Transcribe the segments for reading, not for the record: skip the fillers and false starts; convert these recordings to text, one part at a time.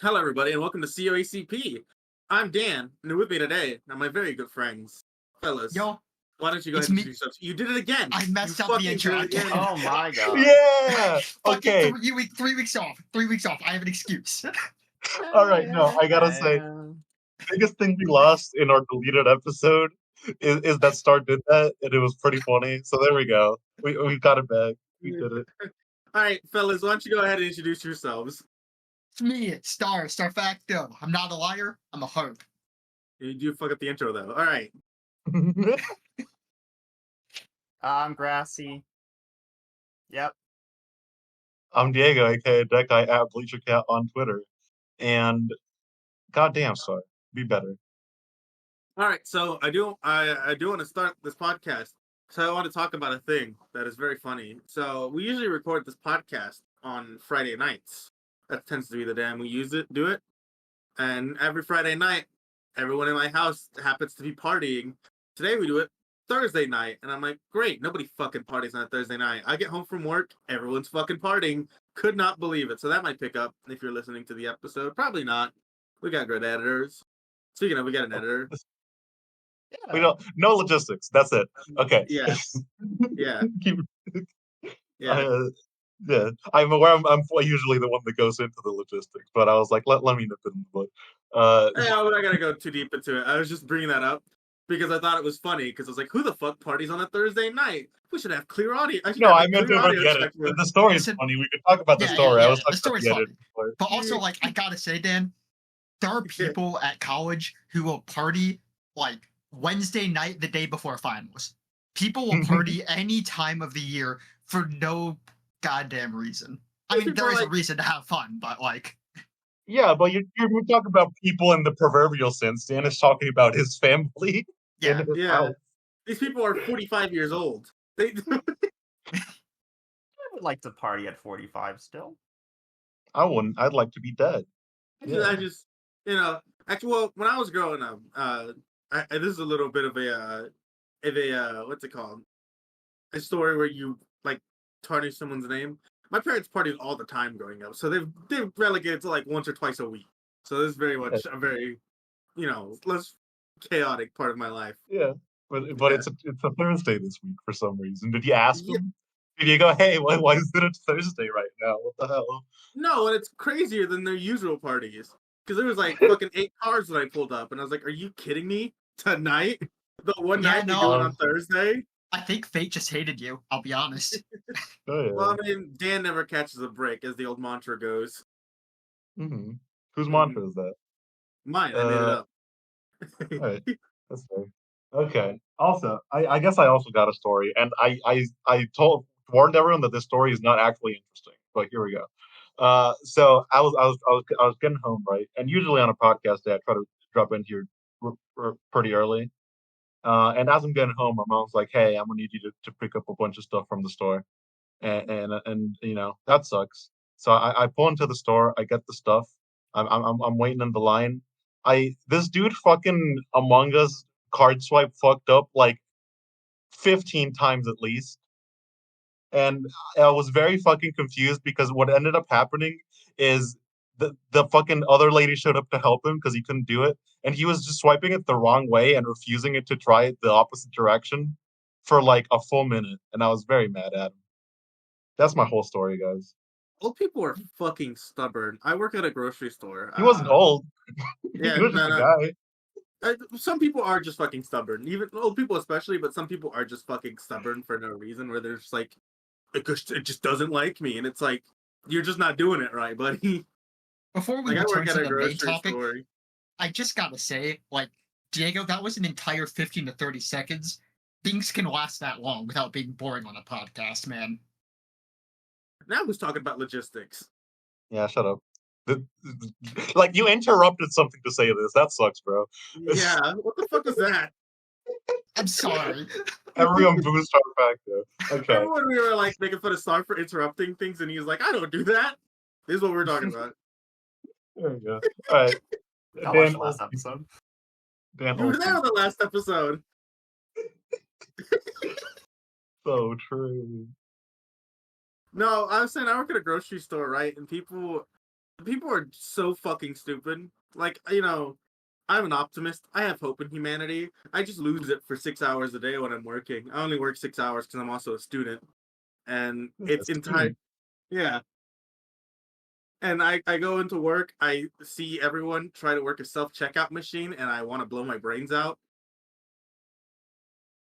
Hello, everybody, and welcome to COACP. I'm Dan, and with me today are my very good friends, fellas. Yo, Why don't you go it's ahead and me. introduce yourselves? You did it again. I messed You up the fucking intro did it again. Oh my god. Yeah. Fucking Okay. 3 weeks off. 3 weeks off. I have an excuse. All right. No, I gotta say, biggest thing we lost in our deleted episode is that Star did that, and it was pretty funny. So there we go. We got it back. We did it. All right, fellas, why don't you go ahead and introduce yourselves? It's me, Star Facto. I'm not a liar. I'm a hope. You do fuck up the intro, though. All right. I'm Grassy. Yep. I'm Diego, aka Deck Guy at Bleacher Cat on Twitter, and goddamn, Star, be better. All right, so I do want to start this podcast. So I want to talk about a thing that is very funny. So we usually record this podcast on Friday nights. That tends to be the day we do it. And every Friday night, everyone in my house happens to be partying. Today we do it Thursday night, and I'm like, great, nobody fucking parties on a Thursday night. I get home from work, everyone's fucking partying. Could not believe it. So that might pick up if you're listening to the episode. Probably not. We got good editors. Speaking of, we got an editor. We don't. No logistics. That's it. Okay. Yeah. Yeah. Keep, Yeah. yeah. I'm aware. I'm usually the one that goes into the logistics, but I was like, let me nip it in the butt. Yeah, we're not gonna go too deep into it. I was just bringing that up because I thought it was funny. Because I was like, "Who the fuck parties on a Thursday night? We should have clear audio." No, I meant to forget it. The story is funny. We could talk about the story. I was talking about the editing part. But also, like, I gotta say, Dan, there are people at college who will party like Wednesday night, the day before finals. People will party any time of the year for no goddamn reason. I mean, there is a reason to have fun, but like. Yeah, but you're talking about people in the proverbial sense. Dan is talking about his family. Yeah. House. These people are 45 years old. I would like to party at 45 still. I wouldn't. I'd like to be dead. I just, actually, well, when I was growing up, this is a little bit of a what's it called? A story where you like tarnish someone's name. My parents partied all the time growing up, so they've relegated to like once or twice a week. So this is very much a very, less chaotic part of my life. Yeah, but it's a Thursday this week for some reason. Did you ask them? Did you go, hey, why is it a Thursday right now? What the hell? No, and it's crazier than their usual parties. Because there was like fucking 8 cars that I pulled up, and I was like, are you kidding me? Tonight? The one night we do it on Thursday? I think fate just hated you, I'll be honest. Oh, yeah. Well, I mean, Dan never catches a break, as the old mantra goes. Mm-hmm. Whose mantra is that? Mine, I made it up. All right. That's fair. Okay. Also, I guess I also got a story, and I warned everyone that this story is not actually interesting, but here we go. So I was getting home, right? And usually on a podcast day, I try to drop in here pretty early. And as I'm getting home, my mom's like, "Hey, I'm gonna need you to pick up a bunch of stuff from the store," and that sucks. So I pull into the store, I get the stuff. I'm waiting in the line. This dude fucking Among Us card swipe fucked up like 15 times at least. And I was very fucking confused because what ended up happening is the fucking other lady showed up to help him because he couldn't do it. And he was just swiping it the wrong way and refusing it to try it the opposite direction for like a full minute. And I was very mad at him. That's my whole story, guys. Old people are fucking stubborn. I work at a grocery store. He wasn't old. Yeah, he was just a guy. Some people are just fucking stubborn. Even old people especially, but some people are just fucking stubborn for no reason, where they're just like, it just doesn't like me. And it's like, you're just not doing it right, buddy. Before we return to the main topic, I just gotta say, like, Diego, that was an entire 15 to 30 seconds. Things can last that long without being boring on a podcast, man. Now who's talking about logistics? Yeah, shut up. Like, you interrupted something to say this. That sucks, bro. Yeah, what the fuck is that? I'm sorry. Everyone boos Star Facto. Okay. Remember when we were like making fun of Star for interrupting things, and he was like, "I don't do that." This is what we're talking about. There we go. All right. Dan, last episode. Dan, you were there on the last episode. So true. No, I was saying I work at a grocery store, right? And people, people are so fucking stupid. Like, you know, I'm an optimist. I have hope in humanity. I just lose it for 6 hours a day when I'm working. I only work 6 hours because I'm also a student, and it's entire. Yeah. And I go into work, I see everyone try to work a self-checkout machine, and I want to blow my brains out.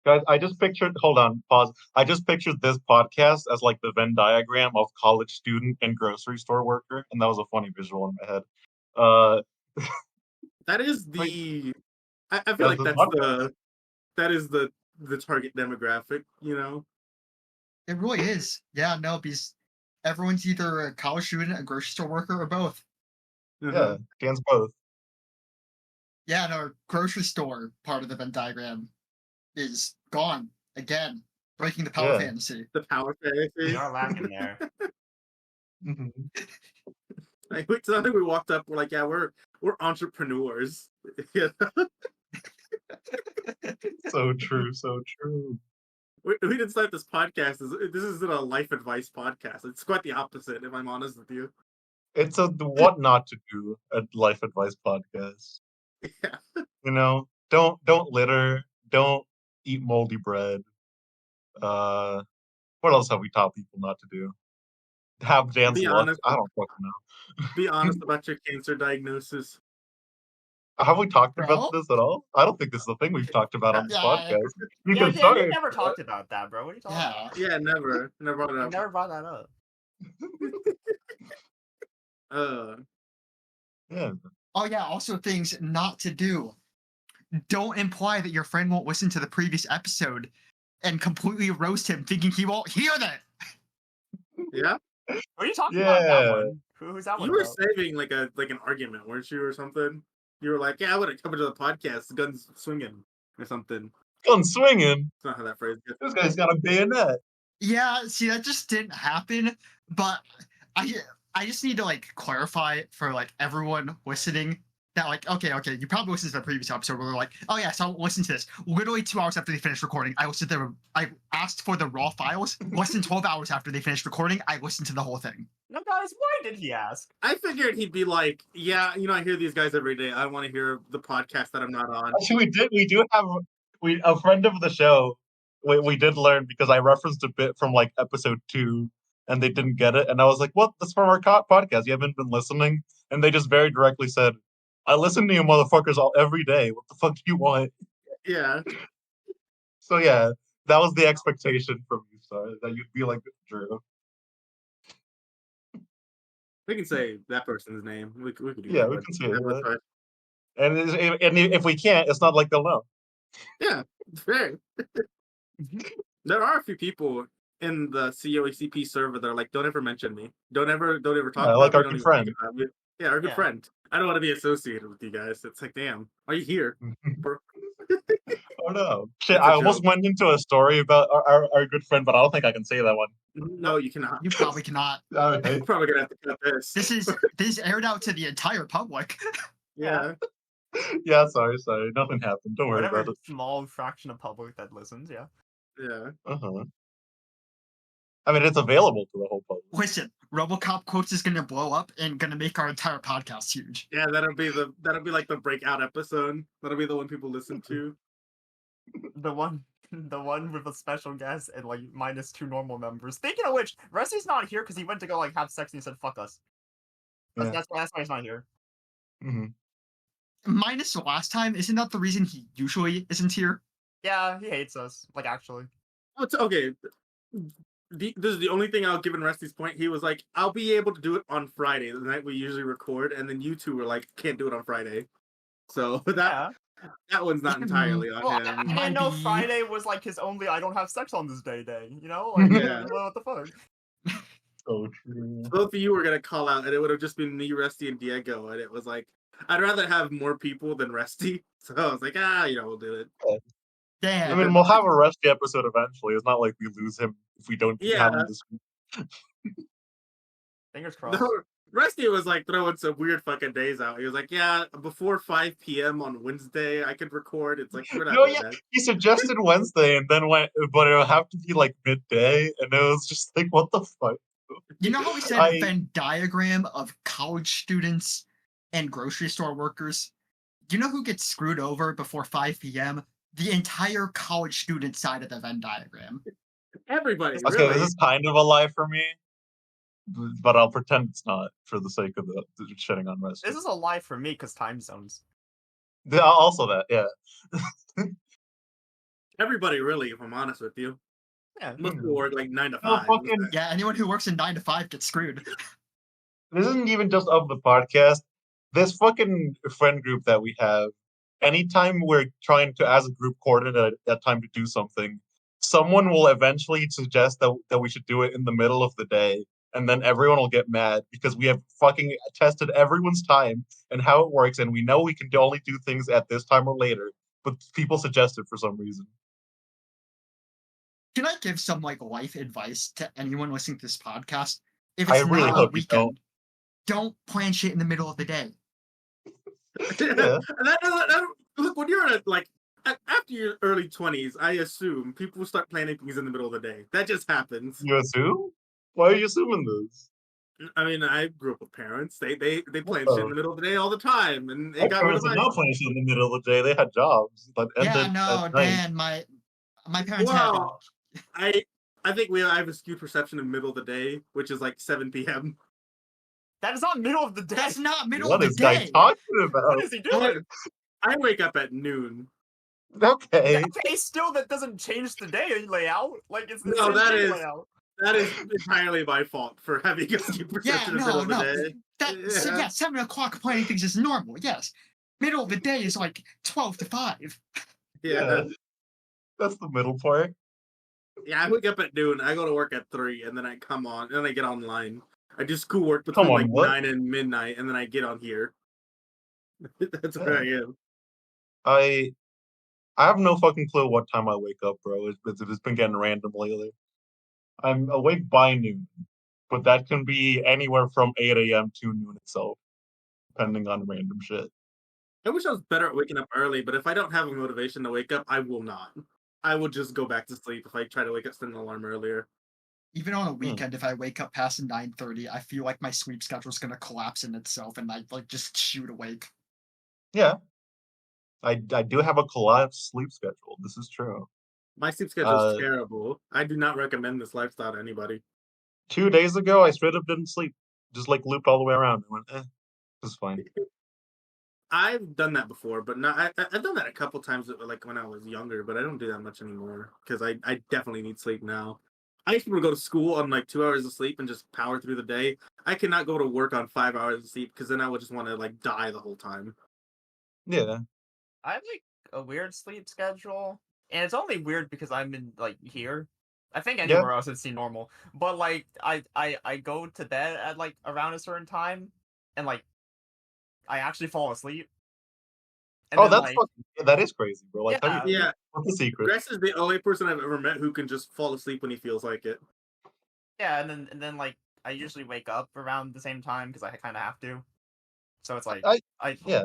Guys, I just pictured. Hold on, pause. I just pictured this podcast as like the Venn diagram of college student and grocery store worker, and that was a funny visual in my head. Uh, That is Like, the. I feel that's like this that's podcast. that is the target demographic. You know. It really is. Yeah, no, because everyone's either a college student, a grocery store worker, or both. Yeah, Dan's both. Yeah, no, grocery store part of the Venn diagram is gone again, breaking the power Yeah. fantasy. The power We fantasy. are lacking there. Mhm. Like, something we walked up, we're like, yeah, we're entrepreneurs. Yeah. So true, so true. We didn't start this podcast. This isn't a life advice podcast. It's quite the opposite, if I'm honest with you. It's a what not to do a life advice podcast. Yeah. You know, don't litter, don't eat moldy bread. What else have we taught people not to do? Have Dan's Be luck. honest. I don't fucking know. Be honest about your cancer diagnosis. Have we talked about Bro? this at all? I don't think this is a thing we've talked about on this Yeah. podcast. You Yeah, can Dan, start. you never talked about that, bro. What are you talking about? Yeah. Yeah, never brought it You up. never brought that up. Yeah. Oh yeah, also things not to do. Don't imply that your friend won't listen to the previous episode and completely roast him thinking he won't hear that. Yeah. What are you talking about that Yeah. one? Who's that one You were about? saving like an argument, weren't you, or something? You were like, yeah, I would have come to the podcast, guns swinging, or something. Gun swinging. It's not how that phrase gets. This guy's got a bayonet. Yeah, see that just didn't happen, but I just need to like clarify for like everyone listening that like okay, you probably listened to the previous episode where we're like, oh yeah, so listen to this. Literally 2 hours after they finished recording, I asked for the raw files. Less than 12 hours after they finished recording, I listened to the whole thing. No, guys, why did he ask? I figured he'd be like, yeah, you know, I hear these guys every day. I want to hear the podcast that I'm not on. Actually, we do have a friend of the show. We did learn because I referenced a bit from like episode 2, and they didn't get it, and I was like, "What? That's from our podcast. You haven't been listening?" And they just very directly said, "I listen to you motherfuckers every day. What the fuck do you want?" Yeah. So yeah, that was the expectation from you, Star, that you'd be like Drew. We can say that person's name. We could do Yeah, that. we can say That's that. fine. And if we can't, it's not like they'll know. Yeah, it's fair. There are a few people in the COACP server that are like, don't ever mention me. Don't ever talk Yeah, about like me. our Don't good even friend. think about me. Yeah, our good Yeah. friend. I don't want to be associated with you guys. It's like, damn, are you here? Oh no! Shit, That's a I almost joke. went into a story about our good friend, but I don't think I can say that one. No, you cannot. You probably cannot. Okay. You're probably gonna have to cut this. This is aired out to the entire public. Yeah. Yeah, sorry. Nothing happened. Don't worry Whatever about it. small fraction of public that listens, yeah. Yeah. Uh-huh. I mean, it's available to the whole public. Listen, RoboCop quotes is gonna blow up and gonna make our entire podcast huge. Yeah, that'll be like the breakout episode. That'll be the one people listen to. The one with a special guest and like -2 normal members. Speaking of which, Rusty's not here because he went to go like have sex and he said fuck us. Yeah. That's why he's not here. Mm-hmm. Minus the last time, isn't that the reason he usually isn't here? Yeah, he hates us. Like actually. Oh, it's okay. This is the only thing I'll give in Rusty's point. He was like, I'll be able to do it on Friday, the night we usually record, and then you two were like, can't do it on Friday. So Yeah. that one's not entirely on Well, him. I Might didn't know be- Friday was like his only I don't have sex on this day, you know? Like, Yeah. what the fuck? So true. Both of you were gonna call out, and it would have just been me, Rusty, and Diego, and it was like, I'd rather have more people than Rusty. So I was like, we'll do it. I Damn. mean, we'll have a Rusty episode eventually. It's not like we lose him if we don't have him this week. Fingers crossed. No, Rusty was like throwing some weird fucking days out. He was like, yeah, before 5 p.m. on Wednesday, I could record. It's like, we're not No, doing yeah, that. he suggested Wednesday and then went, but it'll have to be like midday, and it was just like, what the fuck? You know how we said I Venn diagram of college students and grocery store workers? You know who gets screwed over before 5 p.m.? The entire college student side of the Venn diagram. Everybody, okay, really. this is kind of a lie for me, but I'll pretend it's not for the sake of the shitting on Rusty. This is a lie for me because time zones. Also that, yeah. Everybody, really, if I'm honest with you. Yeah. Most people work like 9 to No, 5. fucking- Yeah, anyone who works in 9 to 5 gets screwed. This isn't even just of the podcast. This fucking friend group that we have, anytime we're trying to, as a group, coordinate that time to do something, someone will eventually suggest that we should do it in the middle of the day, and then everyone will get mad because we have fucking tested everyone's time and how it works, and we know we can only do things at this time or later, but people suggest it for some reason. Can I give some like life advice to anyone listening to this podcast? If I it's really not a hope you weekend, don't plan shit in the middle of the day. Yeah. Look, when you're after your early 20s, I assume people start planning things in the middle of the day. That just happens. You assume? Why are you assuming this? I mean, I grew up with parents. They plan Oh. shit in the middle of the day all the time, and My it got rid parents of did my. not punish in the middle of the day. They had jobs that ended Yeah, no, at night. Dan, my parents had Wow, I think I have a skewed perception of middle of the day, which is like 7 p.m. That is not middle of the day. That's not middle What of is the guy day. talking What about? is he doing? I wake up at noon. Okay. Okay, still that doesn't change the day layout. Like it's the No, same that day is- layout. That is entirely my fault for having a skewed Yeah, perception of middle no, of the no. day. Yeah, 7 o'clock planning things is normal, yes. Middle of the day is like 12 to 5. Yeah. That's the middle part. Yeah, I wake up at noon. I go to work at 3, and then I come on, and then I get online. I do schoolwork between Come on, like what? 9 and midnight, and then I get on here. That's where I am. I have no fucking clue what time I wake up, bro. It's been getting random lately. I'm awake by noon, but that can be anywhere from 8 a.m. to noon itself, depending on random shit. I wish I was better at waking up early, but if I don't have a motivation to wake up, I will not. I will just go back to sleep if I try to wake up, set an alarm earlier. Even on a weekend, if I wake up past 9:30, I feel like my sleep schedule's gonna collapse in itself, and I like just shoot awake. Yeah. I do have a collapsed sleep schedule. This is true. My sleep schedule is Uh, terrible. I do not recommend this lifestyle to anybody. 2 days ago, I straight up didn't sleep. Just like looped all the way around. I went, this is fine. I've done that before, but not. I've done that a couple times, like when I was younger, but I don't do that much anymore because I definitely need sleep now. I used to be able to go to school on like 2 hours of sleep and just power through the day. I cannot go to work on 5 hours of sleep because then I would just want to like die the whole time. Yeah. I have like a weird sleep schedule, and it's only weird because I'm in like here. I think anywhere else it's normal, but like I go to bed at like around a certain time, and like I actually fall asleep. And Oh, then, that's like, fucking, that is crazy, bro. Like, how do you, Yeah, what's the secret? Gress is the only person I've ever met who can just fall asleep when he feels like it. yeah, and then like I usually wake up around the same time because I kind of have to. So it's like yeah.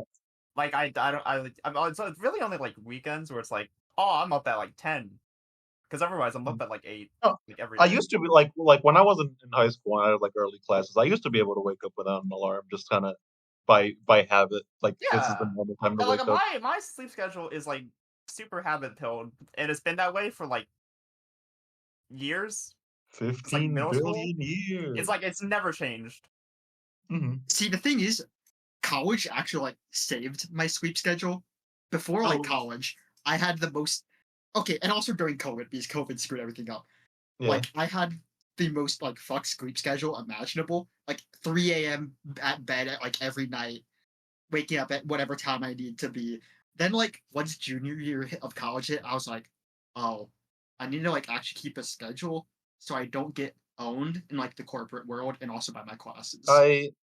like I don't so it's really only like weekends where it's like, oh, I'm up at like 10, because otherwise I'm up at like 8. Oh, like every I day. used to be like when I was in high school and I had like early classes, I used to be able to wake up without an alarm, just kind of by habit. Like this is the Yeah. normal time to And, like wake up. my sleep schedule is like super habit pilled, and it's been that way for like years. 15 middle school. billion years. It's like it's never changed. See, the thing is, college actually like saved my sleep schedule. Before like Oh. college, I had the most. Okay, and also during COVID because COVID screwed everything up. Yeah. Like I had the most like fucked sleep schedule imaginable. Like 3 a.m. at bed at like every night, waking up at whatever time I need to be. Then like once junior year of college hit, I was like, oh, I need to like actually keep a schedule so I don't get owned in like the corporate world and also by my classes.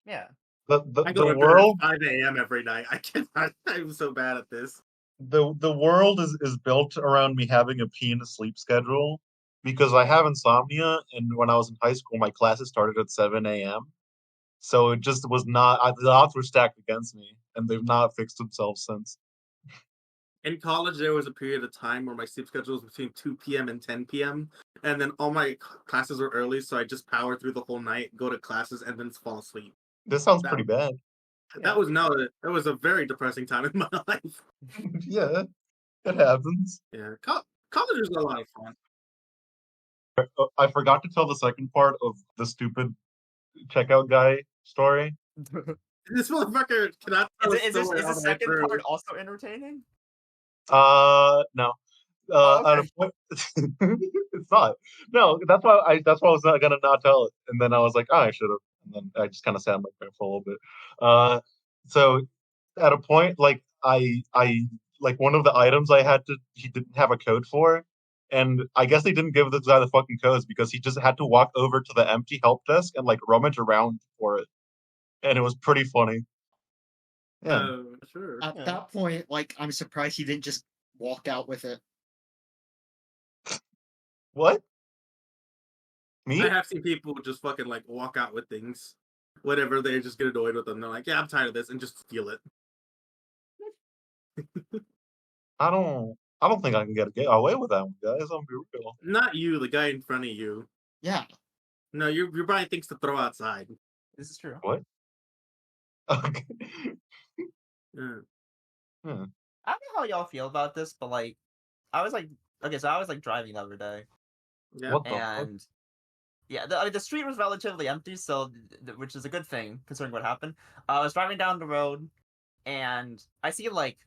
Yeah. I the go to bed world at 5 a.m. every night. I cannot. I'm so bad at this. the world is built around me having a penis sleep schedule because I have insomnia, and when I was in high school, my classes started at 7 a.m. So it just was not. The odds were stacked against me, and they've not fixed themselves since. In college, there was a period of time where my sleep schedule was between 2 p.m. and 10 p.m. And then all my classes were early, so I just power through the whole night, go to classes, and then fall asleep. This sounds That, pretty bad. that was a very depressing time in my life. Yeah, it happens. Yeah, college was a lot of fun. I forgot to tell the second part of the stupid checkout guy story. This motherfucker cannot tell Is us this second part also entertaining? No. At a Okay. point, it's not. No, that's why I was not gonna not tell it, and then I was like, oh, I should have, and then I just kind of sat in my crib for a little bit. So at a point, like I like one of the items he didn't have a code for, and I guess they didn't give this guy the fucking codes because he just had to walk over to the empty help desk and like rummage around for it, and it was pretty funny. Yeah. Sure. At Yeah. that point, like, I'm surprised he didn't just walk out with it. What? Me? I have seen people just fucking like walk out with things, whatever. They just get annoyed with them. They're like, "Yeah, I'm tired of this," and just steal it. I don't think I can get away with that one, guys. I'm be real. Not you, the guy in front of you. Yeah. No, you're buying things to throw outside. This is true. What? Okay. Yeah. I don't know how y'all feel about this, but like, I was like driving the other day, Yeah. What the fuck? and yeah, the street was relatively empty, so which is a good thing considering what happened. I was driving down the road, and I see like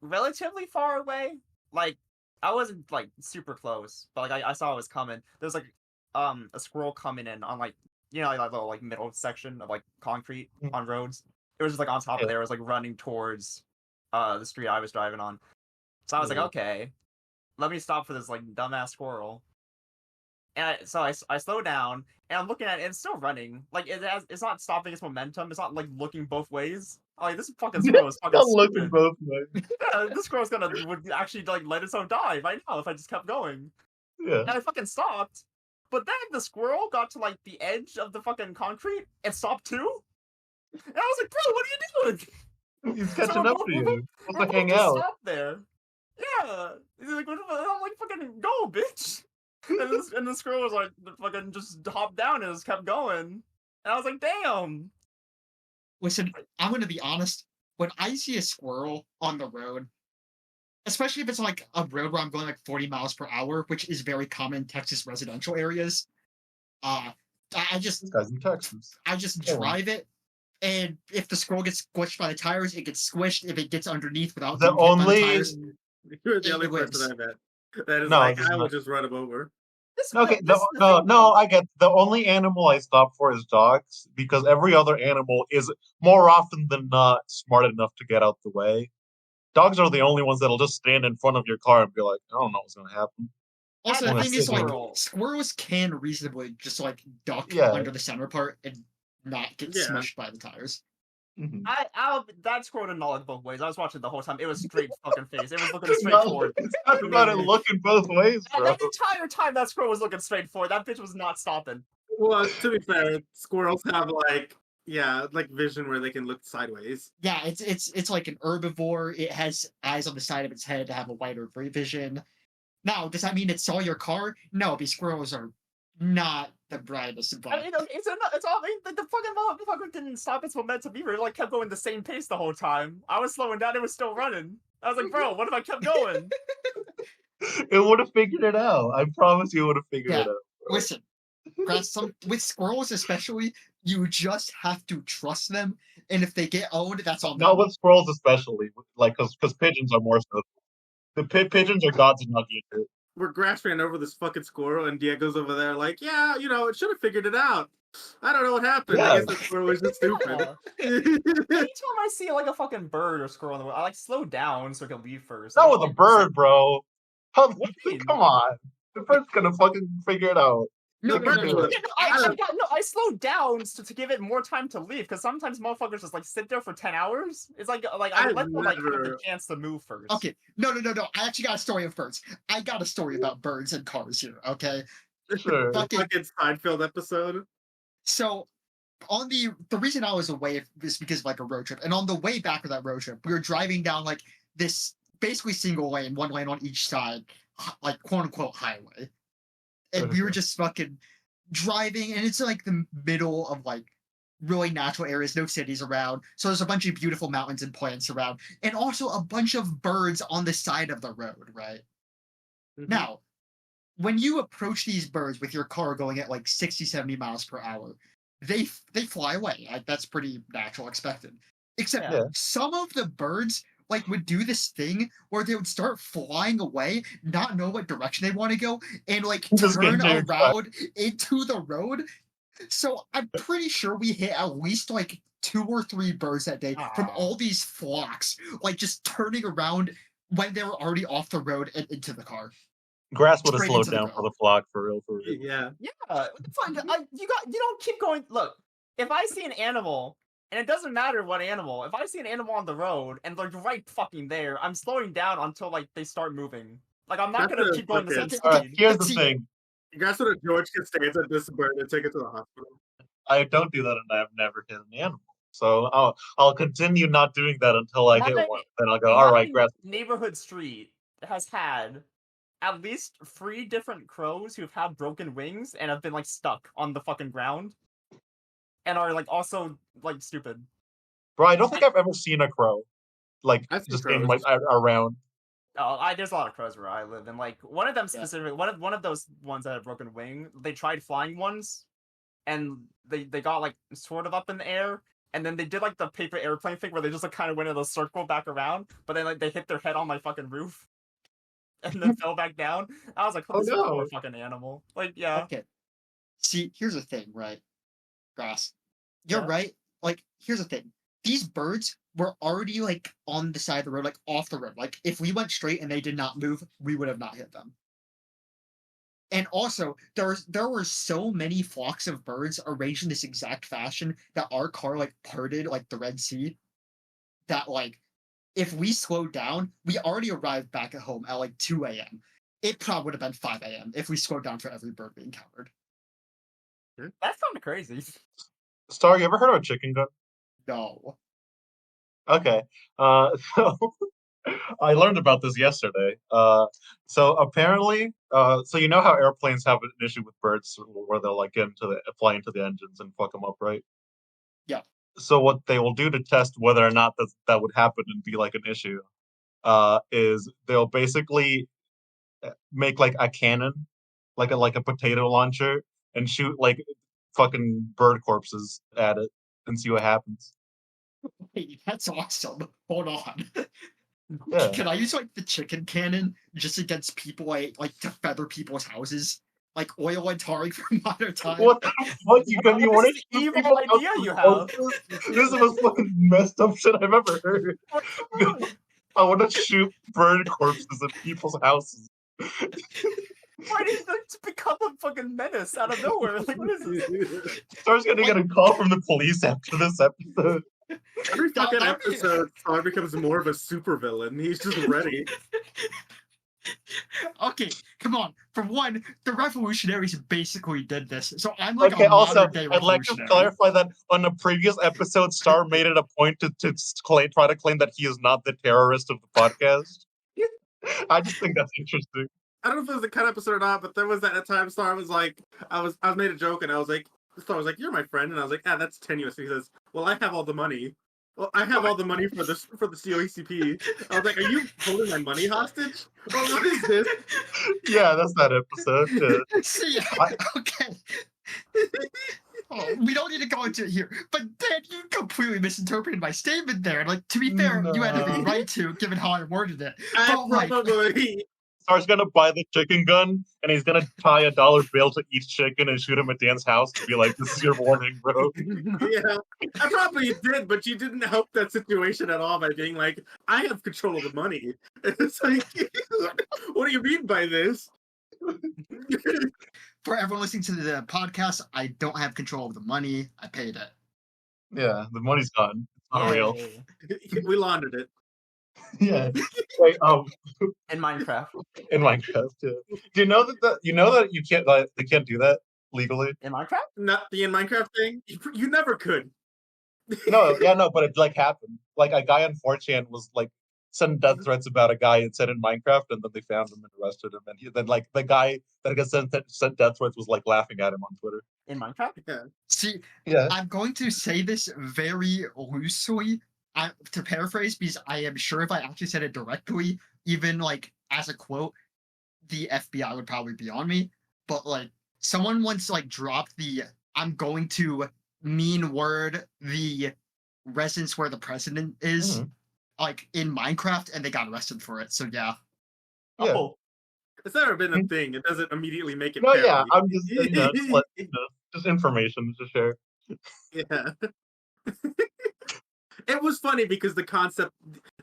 relatively far away, like I wasn't like super close, but like I saw it was coming. There was like a squirrel coming in on like like that little like middle section of like concrete on roads. It was just like on top of there. It was like running towards the street I was driving on. So I was like, okay, let me stop for this like dumbass squirrel. And so I slow down and I'm looking at it. And it's still running. Like it's not stopping its momentum. It's not like looking both ways. Like this fucking squirrel is fucking Not looking stupid. both ways. Yeah, this squirrel's would actually like let its own die right now if I just kept going. Yeah. And I fucking stopped. But then the squirrel got to like the edge of the fucking concrete and stopped too. And I was like, bro, what are you doing? He's catching So we're up both- to we're you. both- Let's we're like hang both just out. stopped there. Yeah. He's like, I'm like, fucking go, bitch. And the squirrel was like, fucking just hopped down and just kept going. And I was like, damn. Listen, I'm gonna be honest. When I see a squirrel on the road, especially if it's like a road where I'm going like 40 miles per hour, which is very common in Texas residential areas, I This guy's in Texas. drive it, and if the squirrel gets squished by the tires, it gets squished. If it gets underneath without The being hit by the only- tires, You're the only It wins. person I met that is No, like, it's I will not. just run him over. Okay, no, I get the only animal I stop for is dogs because every other animal is more often than not smart enough to get out the way. Dogs are the only ones that'll just stand in front of your car and be like, I don't know what's gonna happen. also I'm the a thing is like squirrel. squirrels can reasonably just like duck Yeah. under the center part and not get Yeah. smushed by the tires. Mhm. That squirrel didn't look both ways. I was watching the whole time. It was straight fucking face. It was looking straight No, forward. it's not about it looking both ways, And bro. that entire time, that squirrel was looking straight forward. That bitch was not stopping. Well, to be fair, squirrels have like vision where they can look sideways. Yeah, it's like an herbivore. It has eyes on the side of its head to have a wider vision. Now, does that mean it saw your car? No, because squirrels are not the brightest. But I mean, it's all like, the fucking motherfucker didn't stop its momentum either. It like kept going the same pace the whole time. I was slowing down. It was still running. I was like, bro, what if I kept going? It would have figured it out. I promise you, it would have figured Yeah. it out. listen, with squirrels especially, you just have to trust them, and if they get owned, that's on them. Not with squirrels, especially, like because pigeons are more so. The pigeons are gods and not the We're grass ran over this fucking squirrel, and Diego's over there like, yeah, it should have figured it out. I don't know what happened. Yeah. I guess the squirrel was just stupid. Anytime I see like a fucking bird or squirrel in the world, I like slow down so I can leave first. Not with a bird, bro. What do you mean? Come on. The bird's gonna fucking figure it out. No, The no, bird no, no, was- no. I slowed down to give it more time to leave because sometimes motherfuckers just like sit there for 10 hours. It's like I I've let them like have the never- chance to move first. Okay, no. I actually got a story of birds. I got a story about birds and cars here. Okay, Sure. Fucking- Fucking Seinfeld episode. so on the reason I was away is because of like a road trip, and on the way back of that road trip, we were driving down like this basically single lane, one lane on each side, like quote unquote highway. And we were just fucking driving, and it's like the middle of like really natural areas, no cities around. So there's a bunch of beautiful mountains and plants around, and also a bunch of birds on the side of the road, right? Mm-hmm. Now, when you approach these birds with your car going at like 60, 70 miles per hour, they fly away. Like, that's pretty natural, expected. Except some of the birds like would do this thing where they would start flying away, not know what direction they want to go, and like turn around into the road. So I'm pretty sure we hit at least like 2 or 3 birds that day from all these flocks, like just turning around when they were already off the road and into the car. Grass would have slowed down for the flock, for real. Yeah. It's like you don't keep going. Look, if I see an animal, and it doesn't matter what animal, if I see an animal on the road and they're right fucking there, I'm slowing down until like they start moving. Like I'm not gonna keep going the same speed. Right, here's the thing. You guys would have George Costanza this bird and take it to the hospital. I don't do that, and I've never hit an animal. So I'll continue not doing that until I hit one. Then I'll go, all right, grass. Neighborhood street has had at least 3 different crows who've had broken wings and have been like stuck on the fucking ground, and are like also like stupid. Bro, I don't think I've ever seen a crow like just in like around. Oh, there's a lot of crows where I live, and like one of them specifically, one of those ones that had a broken wing, they tried flying once, and they got like sort of up in the air, and then they did like the paper airplane thing where they just like kind of went in a circle back around, but then like they hit their head on my fucking roof, and then fell back down. I was like, oh, this is a poor fucking animal. Like, yeah. Okay. See, here's the thing, right? Grass. You're right. Like, here's the thing. These birds were already like on the side of the road, like off the road. Like if we went straight and they did not move, we would have not hit them. And also, there were so many flocks of birds arranged in this exact fashion that our car like parted like the Red Sea. That like, if we slowed down, we already arrived back at home at like 2 a.m. It probably would have been 5 a.m. if we slowed down for every bird we encountered. That's kind of crazy. Star, you ever heard of a chicken gun? No. Okay. So I learned about this yesterday. So apparently, so you know how airplanes have an issue with birds where they'll like fly into the engines and fuck them up, right? Yeah. So what they will do to test whether or not that would happen and be like an issue, is they'll basically make like a cannon, like a potato launcher, and shoot like fucking bird corpses at it and see what happens. Hey, that's awesome. Hold on. Yeah. Can I use like the chicken cannon just against people like to feather people's houses? Like oil and tarring from modern time? What the fuck? You want to evil idea you have? This is the most fucking messed up shit I've ever heard. I want to shoot bird corpses at people's houses. Why did it become a fucking menace out of nowhere? Like, what is this? Star's gonna get a call from the police after this episode. Every fucking episode, Star becomes more of a supervillain. He's just ready. Okay, come on. For one, the revolutionaries basically did this, so I'm like okay. A Also, day I'd like to clarify that on a previous episode, Star made it a point to try to claim that he is not the terrorist of the podcast. I just think that's interesting. I don't know if it was a cut episode or not, but there was that time Star was like, I was made a joke and I was like, Star was like, "You're my friend," and I was like, that's tenuous. And he says, "Well, I have all the money. Well, I have all the money for the COACP." I was like, "Are you holding my money hostage? Well, what is this?" Yeah, that's that episode. Yeah. See, okay. We don't need to go into it here, but Dan, you completely misinterpreted my statement there. Like, to be fair, you had every right to, given how I worded it. Probably. Star's gonna buy the chicken gun, and he's gonna tie a $1 bill to each chicken and shoot him at Dan's house to be like, "This is your warning, bro." Yeah, I probably did, but you didn't help that situation at all by being like, "I have control of the money." It's like, what do you mean by this? For everyone listening to the podcast, I don't have control of the money. I paid it. Yeah, the money's gone. It's not real. We laundered it. Yeah. Wait, in Minecraft. In Minecraft, yeah. Do you know that you can't they can't do that legally? In Minecraft? Not the in Minecraft thing. You never could. No, but it like happened. Like a guy on 4chan was like send death threats about a guy it said in Minecraft, and then they found him and arrested him, and then like the guy that got sent death threats was like laughing at him on Twitter. In Minecraft? Yeah. See, Yeah. I'm going to say this very loosely to paraphrase, because I am sure if I actually said it directly, even like as a quote, the FBI would probably be on me. But like someone once like dropped the "I'm going to mean word the residence where the president is" like in Minecraft, and they got arrested for it. So yeah. Yeah. Oh, It's never been a thing. It doesn't immediately make it. No, parody. yeah, I'm just just information to share. Yeah. It was funny because the concept,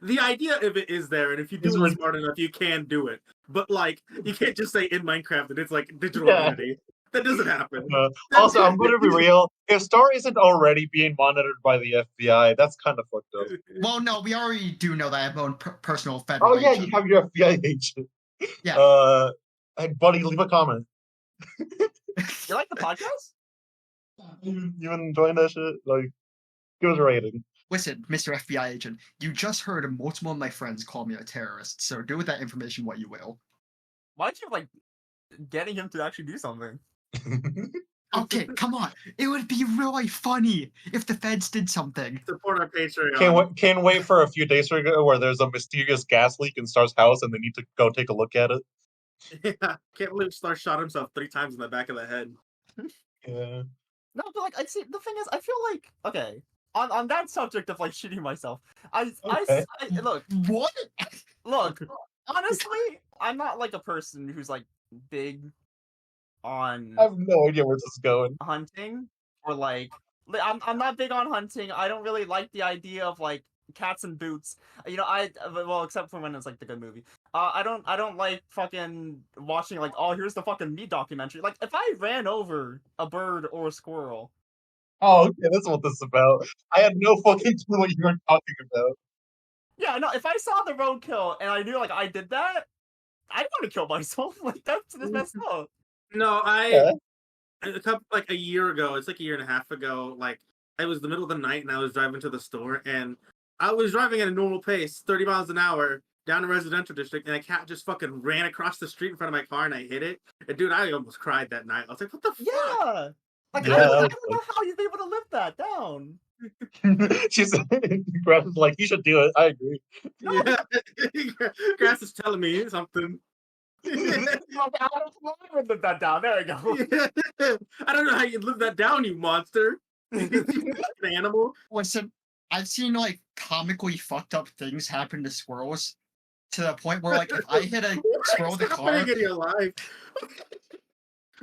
the idea of it is there, and if you do it smart enough, you can do it. But like, you can't just say in Minecraft that it's like digital identity. That doesn't happen. Also, I'm going to be real. If Star isn't already being monitored by the FBI, that's kind of fucked up. Well, no, we already do know that I have my own personal federal. Oh yeah, agent. you have your FBI agent. Yeah. Hey, buddy, leave a comment. you like the podcast? You been enjoying that shit? Like, give us a rating. Listen, Mr. FBI agent, you just heard multiple of my friends call me a terrorist, so do with that information what you will. Why'd you like getting him to actually do something? Okay, come on. It would be really funny if the feds did something. Support our Patreon. Can't wait for a few days ago where there's a mysterious gas leak in Star's house and they need to go take a look at it. Yeah, can't believe Star shot himself 3 times in the back of the head. Yeah. No, but like I see. The thing is, I feel like okay. On that subject of like shooting myself, I look. What? Look, honestly, I'm not like a person who's like big on I have no idea where this is going. hunting or like I'm not big on hunting. I don't really like the idea of like cats and boots. You know, well except for when it's like the good movie. I don't like fucking watching like, oh, here's the fucking meat documentary. Like if I ran over a bird or a squirrel. Oh, okay, that's what this is about. I had no fucking clue what you were talking about. Yeah, no, if I saw the roadkill and I knew like I did that, I'd want to kill myself. Like that's messed up. No, Yeah. a year ago, it's like a year and a half ago, like it was the middle of the night and I was driving to the store and I was driving at a normal pace, 30 miles an hour, down a residential district, and a cat just fucking ran across the street in front of my car and I hit it. And dude, I almost cried that night. I was like, what the fuck? Yeah. Like Yeah, I don't know how you'd be able to live that down. She's Grass is like, you should do it. I agree. Yeah. Grass is telling me something. I would live that down. There we go. I don't know how you live that down, you monster. You animal. Listen, I've seen like comically fucked up things happen to squirrels to the point where like if I hit a squirrel with a car. In your life.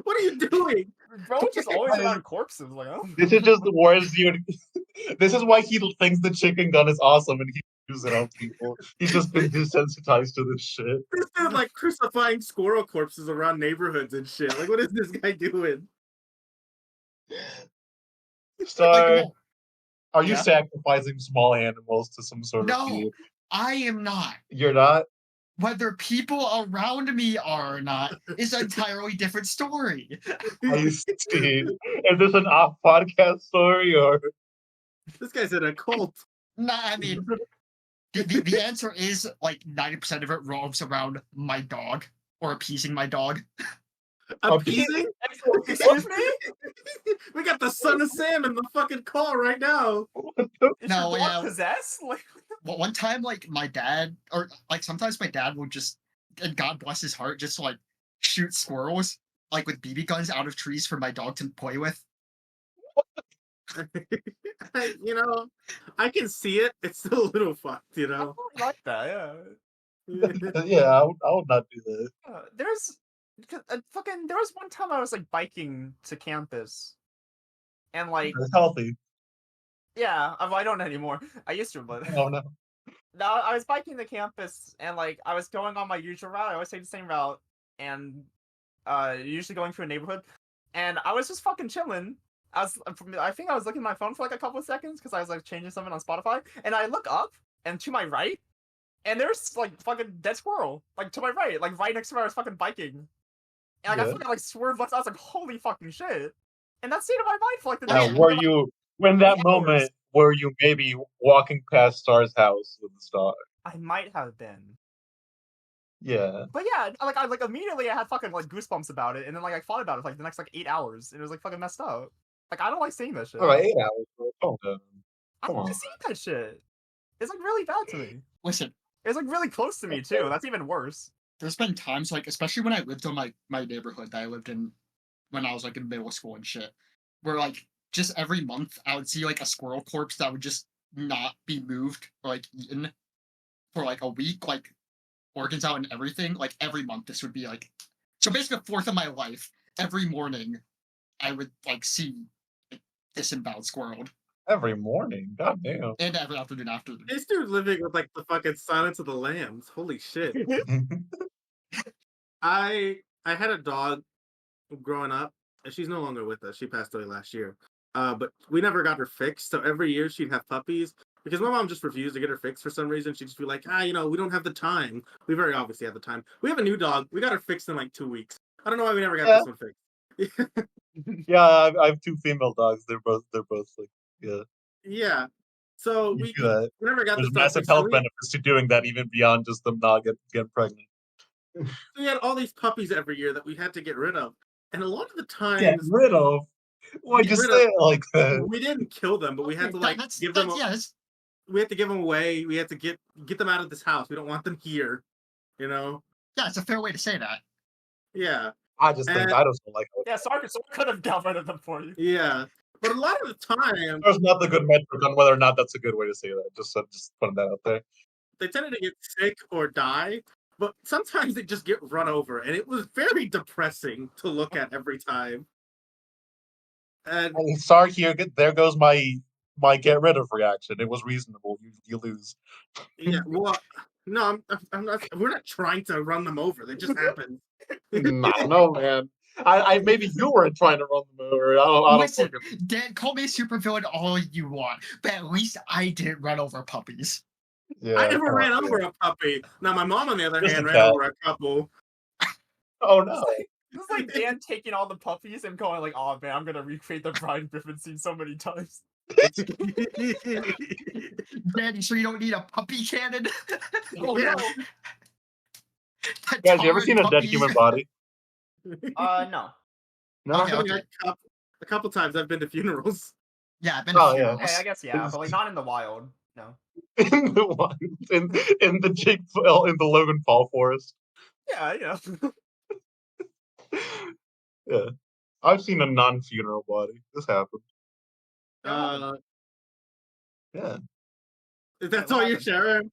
What are you doing? Bro, just always around corpses. Like, oh. This is just the worst This is why he thinks the chicken gun is awesome and he uses it on people. He's just been desensitized to this shit. This dude like crucifying squirrel corpses around neighborhoods and shit. Like, what is this guy doing? Star, are you sacrificing small animals to some sort of No, I am not. You're not? Whether people around me are or not is an entirely different story. I see. Is this an off podcast story or? This guy's in a cult. Nah, I mean, the answer is like 90% of it revolves around my dog or appeasing my dog. Appeasing? Excuse me? We got the son of Sam in the fucking call right now. Is No, your dog yeah. possessed? Like, Well, one time, like my dad, or like sometimes my dad will just, and God bless his heart, just like shoot squirrels like with BB guns out of trees for my dog to play with. You know, I can see it. It's still a little fucked, you I know. don't like that. Yeah. Yeah, I would not do that. There's fucking. There was one time I was like biking to campus, and like, It's healthy. yeah, I don't anymore. I used to, but Oh no. no, I was biking to campus, and like I was going on my usual route. I always take the same route, and usually going through a neighborhood, and I was just fucking chilling. I think I was looking at my phone for like a couple of seconds because I was like changing something on Spotify, and I look up and to my right, and there's like fucking dead squirrel, like to my right, like right next to where I was fucking biking, and like, I fucking like swerved left. I was like, holy fucking shit, and that stayed in my mind for like the next. Were you when that hours. moment were you maybe walking past Star's house with the star? I might have been. Yeah. But yeah, I immediately I had fucking like goosebumps about it, and then like I thought about it for like the next like 8 hours, and it was like fucking messed up. Like I don't like seeing that shit. All right, 8 hours. Bro. Calm down. I Come don't on. like seeing that shit. It's like really bad to me. Listen, It's like really close to me too. That's even worse. there's been times like, especially when I lived on my neighborhood that I lived in when I was like in middle school and shit, where like just every month I would see like a squirrel corpse that would just not be moved or like eaten for like a week, like organs out and everything. Like every month, this would be like so basically a fourth of my life. Every morning, I would like see like, disemboweled squirrel, Every morning. God damn. and every afternoon after. This dude living with like the fucking Silence of the Lambs. Holy shit. I had a dog growing up, and she's no longer with us. She passed away last year. But we never got her fixed. So every year she'd have puppies because my mom just refused to get her fixed for some reason. She'd just be like, we don't have the time. We very obviously have the time. We have a new dog. We got her fixed in like 2 weeks. I don't know why we never got this one fixed. Yeah, I have 2 female dogs. They're both like yeah. Yeah. So You we do that. never got There's this dog massive fixed. So health benefits to doing that, even beyond just them not getting pregnant. we had all these puppies every year that we had to get rid of. And a lot of the Get times rid of? Why Get just rid say of- it like that? we didn't kill them, but we had to like give them. We had to give them away. We had to get them out of this house. We don't want them here. You know? Yeah, it's a fair way to say that. Yeah. I just think I just don't like it. Yeah, someone could have got rid of them for you. Yeah. But a lot of the time, There's not the good metric on whether or not that's a good way to say that. Just putting that out there. they tended to get sick or die, but sometimes they just get run over, and it was very depressing to look at every time. And I'm sorry, here. There goes my get rid of reaction. It was reasonable. You lose. yeah, well, no, I'm not. We're not trying to run them over. They just happen. I don't know, man. I maybe you weren't trying to run them over. I don't Listen, Dan, call me a supervillain all you want, but at least I didn't run over puppies. Yeah, I never ran over a puppy. Now my mom, on the other Just hand, a ran cat. over a couple. Oh no. This is like Dan taking all the puppies and going like, "Oh man, I'm gonna recreate the Brian Griffin scene so many times." Dan, you sure you don't need a puppy cannon? Oh Yeah. no. Guys, you ever seen a dead human body? No. No. Okay. A couple times I've been to funerals. Yeah, I've been Oh, to yeah. funerals. Hey, I guess yeah, but like not in the wild. No. In the one in the Logan Paul forest. Yeah, yeah. Yeah, I've seen a non-funeral body. This happened. Yeah. That's all you're sharing.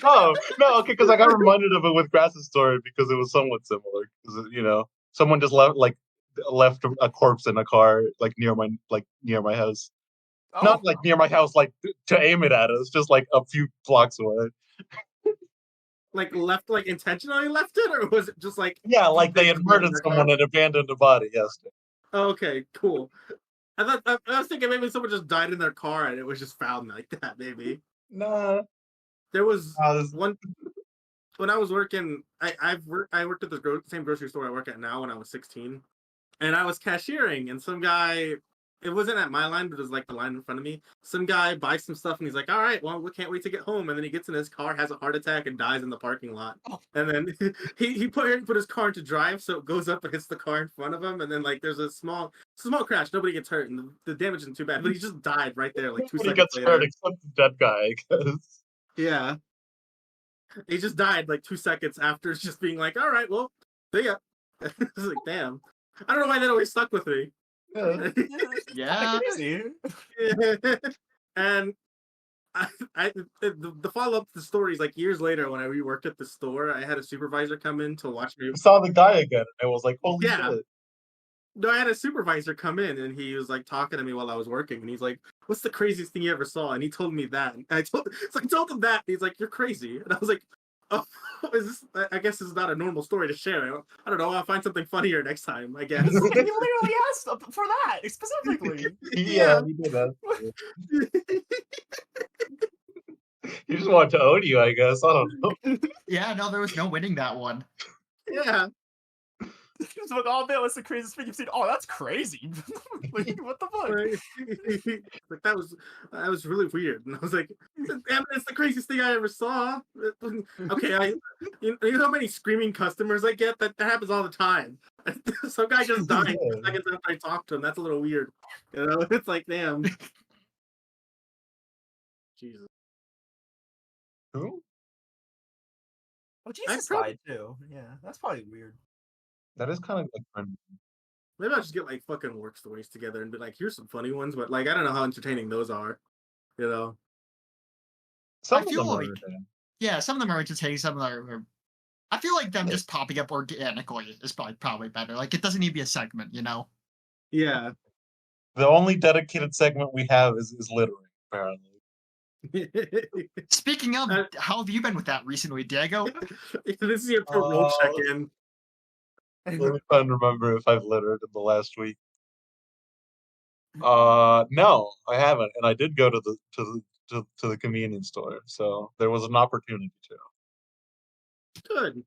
Oh no, okay, because I got reminded of it with Grass's story because it was somewhat similar. Because someone just left a corpse in a car like near my house. Oh. Not like near my house, like to aim it at us, just like a few blocks away. Like intentionally left it, or was it just like? Yeah, like they had murdered someone and abandoned a body. Yes. Okay, cool. I was thinking maybe someone just died in their car and it was just found like that. Maybe Nah. there was this- one when I was working. I worked at the same grocery store I work at now when I was 16, and I was cashiering, and some guy. It wasn't at my line, but it was like the line in front of me. Some guy buys some stuff and he's like, "All right, well, we can't wait to get home." And then he gets in his car, has a heart attack, and dies in the parking lot. And then he put his car into drive, so it goes up and hits the car in front of him. And then like there's a small crash. Nobody gets hurt, and the damage isn't too bad. But he just died right there, like 2 Nobody seconds gets later. hurt except the dead guy, I guess. Yeah, he just died like 2 seconds after just being like, "All right, well, see ya." It's like, damn. I don't know why that always stuck with me. Yeah. Crazy. And the follow up to the story is like years later when I reworked at the store, I had a supervisor come in to watch me. You saw the guy again, and it was like, holy Yeah. shit. No, I had a supervisor come in and he was like talking to me while I was working, and he's like, "What's the craziest thing you ever saw?" And he told me that. And I told him that. And he's like, "You're crazy." And I was like, "Oh, I guess this is not a normal story to share. I don't know. I'll find something funnier next time, I guess." You literally asked for that specifically. Yeah, he did that. He just wanted to own you, I guess. I don't know. Yeah, no, there was no winning that one. Yeah. He's like, oh man, what's the craziest thing you've seen? Oh, that's crazy. Like, what the fuck? Like that was really weird, and I was like, "Damn, it's the craziest thing I ever saw." Okay, you know how many screaming customers I get? That happens all the time. Some guy just died 2 seconds after I talked to him. That's a little weird. You know, it's like, damn. Jesus. Who? Oh, Jesus died too. Yeah, that's probably weird. That is kind of like friendly. Maybe I'll just get like fucking work stories together and be like, here's some funny ones, but like I don't know how entertaining those are. You know. Some I of feel them are like- entertaining. Yeah, some of them are entertaining, some of them are. I feel like them just popping up organically is probably better. Like it doesn't need to be a segment, you know. Yeah. The only dedicated segment we have is littering, apparently. Speaking of, how have you been with that recently, Diego? This is your parole check-in. Let me try and remember if I've littered in the last week. No, I haven't, and I did go to the convenience store, so there was an opportunity to. Good.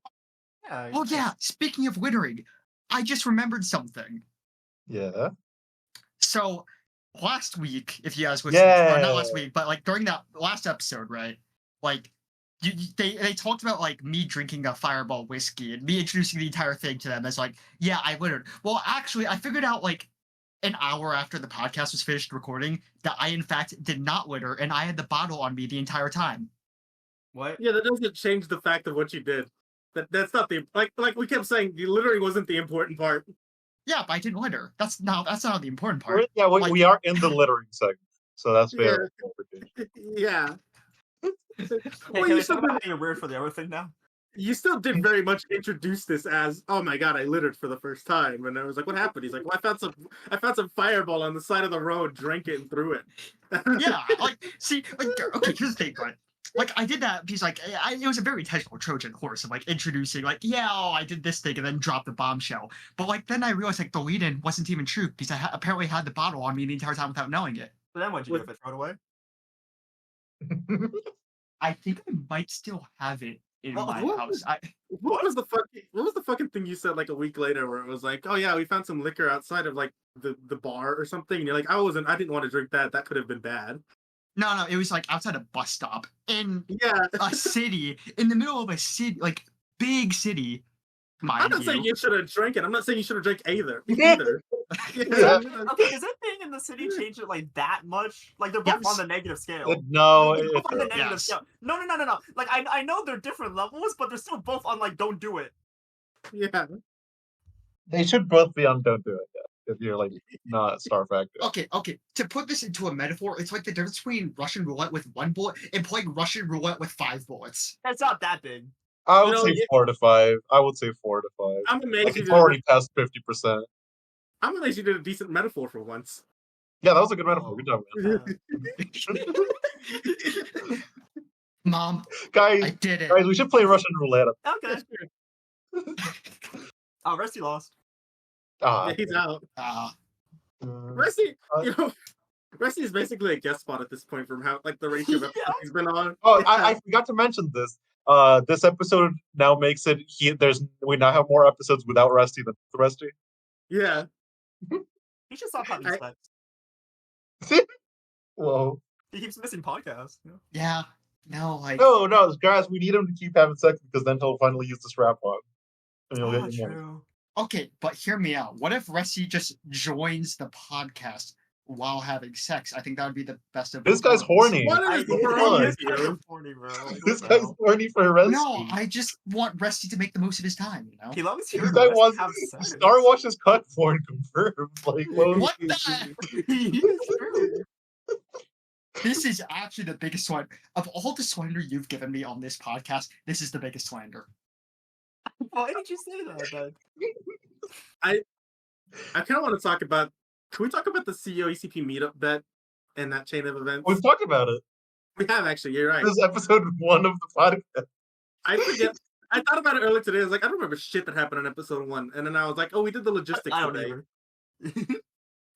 Yeah. Oh yeah, speaking of littering, I just remembered something. Yeah. So last week, if you guys listened, or not last Yeah. week, but like during that last episode, right? Like they talked about like me drinking a Fireball whiskey and me introducing the entire thing to them as like, yeah, I littered. Well, actually, I figured out like an hour after the podcast was finished recording that I in fact did not litter, and I had the bottle on me the entire time. What? Yeah, that doesn't change the fact of what you did. That's not the like we kept saying. The littering wasn't the important part. Yeah, but I didn't litter. That's not the important part. Yeah, Like- we are in the littering segment, so that's fair. Yeah. Hey, Well, can you we still talk about being weird for the other thing now? You still did very much introduce this as, oh my god, I littered for the first time, and I was like, what happened? He's like, well, I found some Fireball on the side of the road, drank it, and threw it. Yeah, like see, like okay, here's the thing, right? Like I did that because like it was a very intentional Trojan horse of like introducing like, yeah, oh, I did this thing and then dropped the bombshell. But like then I realized like the lead-in wasn't even true because I apparently had the bottle on me the entire time without knowing it. So then what'd you do if it throw it away? I think I might still have it in Oh, my what? house. What was the fucking thing you said like a week later where it was like, oh yeah, we found some liquor outside of like the bar or something, and you're like, I didn't want to drink that. That could have been bad. No, it was like outside a bus stop in Yeah. a city, in the middle of a city, like big city. I'm not saying you. you should have drank it. I'm not saying you should have drank either. Yeah. Yeah. Okay, does that thing in the city change it like that much? Like they're both Yes. on the negative scale. No, They're both on the negative Yes. scale. No. Like I know they're different levels, but they're still both on like don't do it. Yeah. they should both be on Don't Do It. Yeah, if you're like not Star Factor. Okay. To put this into a metaphor, it's like the difference between Russian roulette with 1 bullet and playing Russian roulette with 5 bullets. That's not that big. I would You know, say 4 to 5. I would say 4 to 5. I'm amazed Like you it's did. already past 50%. I'm amazed you did a decent metaphor for once. Yeah, that was a good metaphor. Good job, man. Mom, guys, I did it. we should play Russian roulette. Okay. Oh, Rusty lost. Ah, Yeah, he's out. Rusty, uh, Rusty is basically a guest spot at this point from how like the ratio of episodes Yeah. he's been on. Oh, I forgot to mention this. This episode now makes it we now have more episodes without Rusty than with Rusty. Yeah. He should stop having I- sex. Whoa. He keeps missing podcasts. You know? Yeah. No, like No, guys, we need him to keep having sex because then he'll finally use the strap on. And you'll get your money. True. okay, but hear me out. What if Rusty just joins the podcast while having sex? I think that would be the best of This both guy's worlds. horny. What I is think wrong he with is kind you? of horny, bro. Like, This what the guy's hell? horny for Rusty. No, I just want Rusty to make the most of his time, you know? He loves This hearing guy Rusty wants have sex. Star Wash's cut porn confirmed. Like, What the? It's true. This is actually the biggest slander. Of all the slander you've given me on this podcast, this is the biggest slander. Why did you say that, then? I kind of want to talk about. Can we talk about the COACP meetup bet and that chain of events? we've talked about it. We have actually. You're right. This is episode 1 of the podcast. I forget. I thought about it earlier today. I was like, I don't remember shit that happened in episode 1, and then I was like, oh, we did the logistics I don't today. either.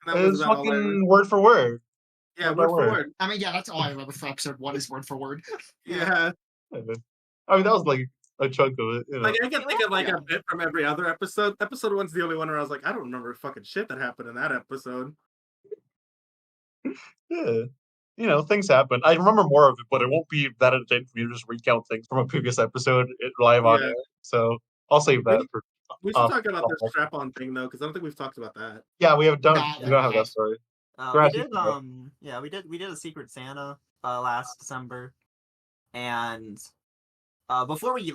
And that was It's about all I remember. fucking word for word. Yeah, word word by for word. word. I mean, yeah, that's all I remember for episode 1 is word for word. Yeah. I mean, that was like a chunk of it. You know. Like I can think of like Yeah. a bit from every other episode. Episode 1's the only one where I was like, I don't remember fucking shit that happened in that episode. Yeah. You know, things happen. I remember more of it, but it won't be that entertaining for me to just recount things from a previous episode live on Yeah. air. So I'll save that for. We should talk about the strap-on thing though, because I don't think we've talked about that. Yeah, we have done. Nah, We don't have nah. that story. We Grassy, did go. we did a Secret Santa last December, and before we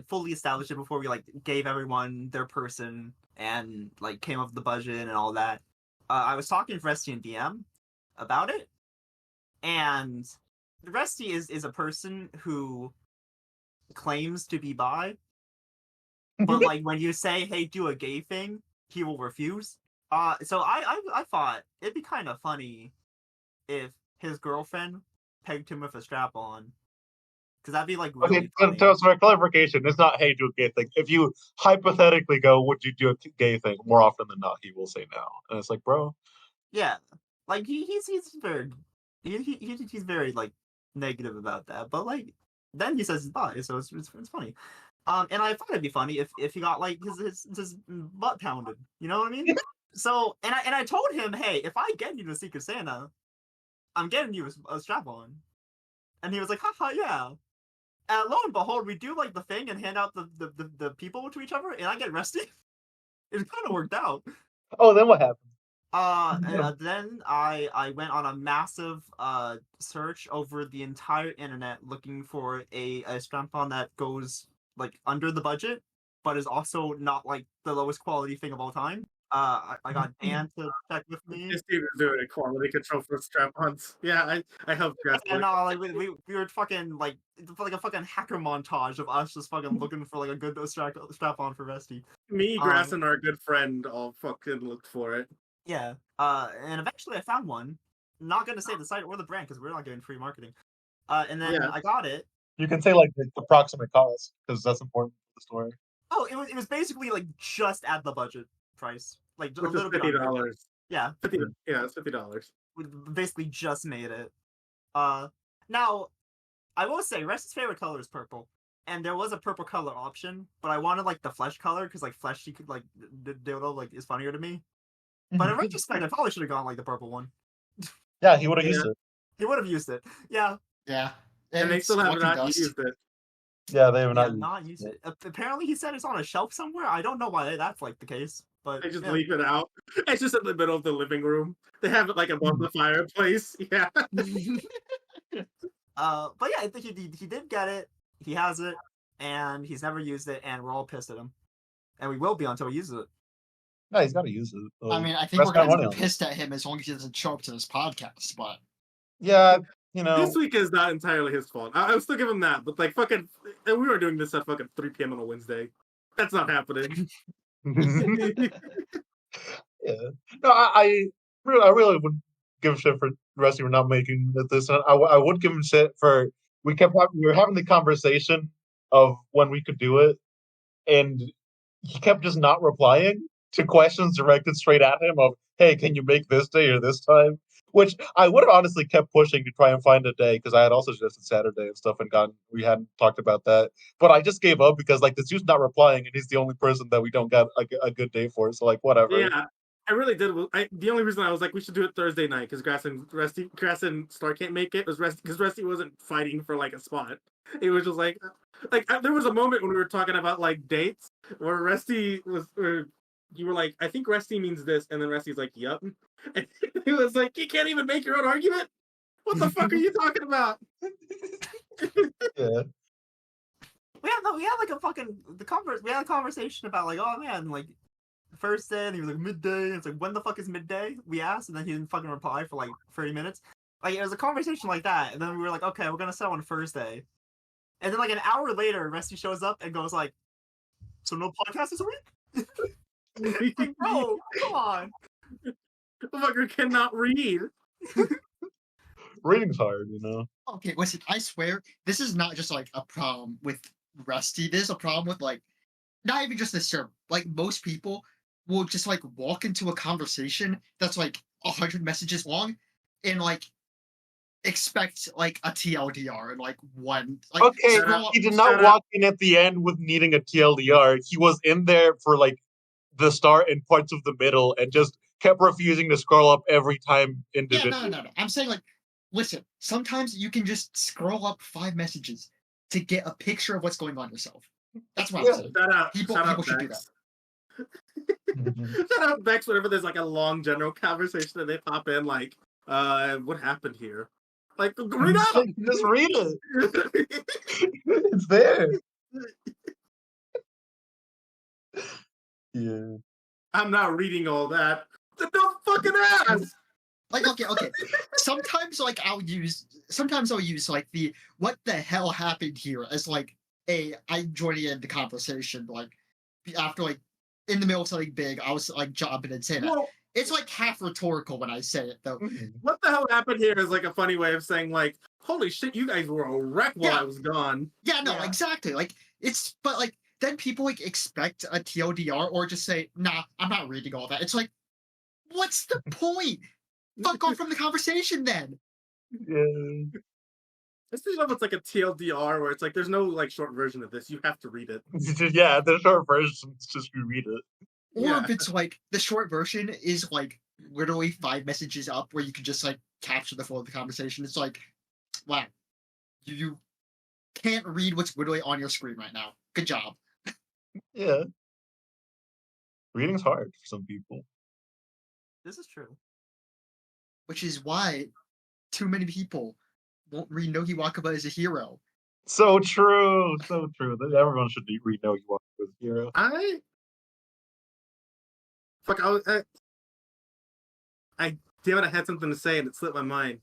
fully established it, before we like gave everyone their person and like came up with the budget and all that, I was talking to Resty and DM about it, and Resty is a person who claims to be bi, but like when you say, "Hey, do a gay thing," he will refuse. So I thought it'd be kind of funny if his girlfriend pegged him with a strap on, because that'd be like really funny. So for clarification, it's not hey, do a gay thing. If you hypothetically go, would you do a gay thing? More often than not, he will say no, and it's like, bro. Yeah, like he's very he's very like negative about that, but like then he says he's bi, so it's funny. And I thought it'd be funny if he got like his butt pounded, you know what I mean? So and I told him, hey, if I get you to Secret Santa, I'm getting you a strap on, and he was like, haha, yeah. And lo and behold, we do like the thing and hand out the people to each other, and I get arrested. It kind of worked out. Oh, then what happened? Then I went on a massive search over the entire internet looking for a strap-on that goes like under the budget, but is also not like the lowest quality thing of all time. I got Dan to check with me. This dude is doing a quality control for strap-ons. Yeah, I helped Grass. And like we were fucking like a fucking hacker montage of us just fucking looking for like a good strap-on for Resty. Me, Grass, and our good friend all fucking looked for it. Yeah. And eventually I found one. Not gonna say the site or the brand because we're not getting free marketing. And then Yeah. I got it. You can say like the approximate cost because that's important for the story. Oh, it was basically like just at the budget price, like Which a little is bit under. $50. Yeah, Yeah, it's $50. we basically just made it. Now I will say Rest's favorite color is purple, and there was a purple color option, but I wanted like the flesh color because like flesh you could like the dildo like is funnier to me. But in retrospect, I probably should have gone like the purple one. Yeah, he would have used it. He would have used it. Yeah. Yeah. And they it's still have collecting not dust. used it. Yeah, they have Yeah, not. not used it. Apparently, he said it's on a shelf somewhere. I don't know why that's like the case, but They just yeah. leave it out. It's just in the middle of the living room. They have it like above the fireplace. Yeah. But yeah, I think he did get it. He has it, and he's never used it, and we're all pissed at him, and we will be until he uses it. No, he's got to use it. I mean, I think Rest we're got gonna money be on it. pissed at him as long as he doesn't show up to this podcast. But Yeah, you know. This week is not entirely his fault. I would still give him that, but like fucking, we were doing this at fucking 3 p.m. on a Wednesday. That's not happening. Yeah. No, I really wouldn't give a shit for Rusty for not making this. I would give him shit for we were having the conversation of when we could do it, and he kept just not replying to questions directed straight at him of, hey, can you make this day or this time? Which I would have honestly kept pushing to try and find a day because I had also suggested Saturday and stuff and we hadn't talked about that. But I just gave up because like this dude's not replying and he's the only person that we don't got a good day for. So like whatever. Yeah, I really did. The only reason I was like, we should do it Thursday night because Grass and Star can't make it was because Rusty wasn't fighting for like a spot. It was just like there was a moment when we were talking about like dates where Rusty was. You were like, I think Rusty means this, and then Rusty's like, yup. And he was like, you can't even make your own argument? What the fuck are you talking about? Yeah. We had like a fucking we had a conversation about like, oh man, like first day, and he was like midday, and it's like, when the fuck is midday? We asked, and then he didn't fucking reply for like 30 minutes. Like it was a conversation like that, and then we were like, okay, we're gonna set on Thursday. And then like an hour later, Rusty shows up and goes like, so no podcast this week? Like, bro, come on. The fucker cannot read. Reading's hard, you know. okay, listen, I swear this is not just like a problem with Rusty. This is a problem with like not even just this server. Like most people will just like walk into a conversation that's like 100 messages long, and like expect like a TLDR and like one. Like, Okay, scroll up. he did not Shut walk in at the end with needing a TLDR. He was in there for like the start and parts of the middle, and just kept refusing to scroll up every time Yeah, individually. no. I'm saying like, listen. Sometimes you can just scroll up 5 messages to get a picture of what's going on yourself. That's what I'm saying. People should do that. Shout out Bex whenever there's like a long general conversation and they pop in like, what happened here? Like, read up! Just read it. It's there. Yeah. I'm not reading all that. No fucking ass! Like, okay. Sometimes I'll use like the what the hell happened here as like I'm joining in the conversation, like after like in the middle of something big, I was like jumping and saying that. Well, It's like half rhetorical when I say it though. what the hell happened here is like a funny way of saying like, holy shit, you guys were a wreck while I was gone. Yeah, no, Yeah. exactly. Like but like then people like expect a TLDR or just say, nah, I'm not reading all that. It's like, what's the point? Fuck off from the conversation then. Yeah. I still love it's like a TLDR where it's like there's no like short version of this. You have to read it. Yeah, the short version is just you read it. Or if it's like the short version is like literally 5 messages up where you can just like capture the flow of the conversation. It's like, wow, you can't read what's literally on your screen right now. Good job. Yeah. Reading's hard for some people. This is true. Which is why too many people won't read Nogi Wakaba as a hero. So true. So true. Everyone should read Nogi Wakaba as a hero. Damn it, I had something to say and it slipped my mind.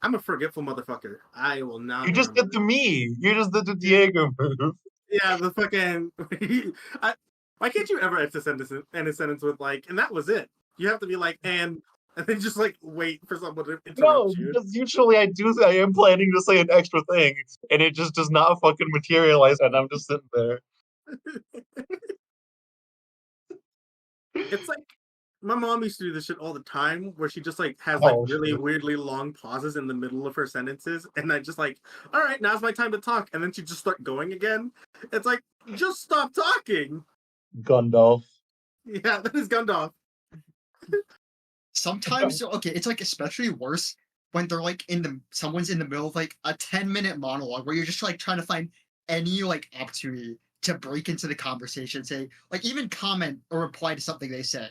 I'm a forgetful motherfucker. I will not. You just did the me. You just did the Diego move. Yeah, the fucking. Why can't you ever end a sentence with like, and that was it? You have to be like, and then just like wait for someone to interrupt No, you. because usually I am planning to say an extra thing, and it just does not fucking materialize, and I'm just sitting there. It's like my mom used to do this shit all the time, where she just like has like really weirdly long pauses in the middle of her sentences, and I just like, all right, now's my time to talk, and then she just start going again. It's like, just stop talking. Gundalf. Yeah, that is Gundalf. Sometimes, okay, it's like especially worse when they're like someone's in the middle of like a 10-minute monologue where you're just like trying to find any like opportunity to break into the conversation, say like even comment or reply to something they say,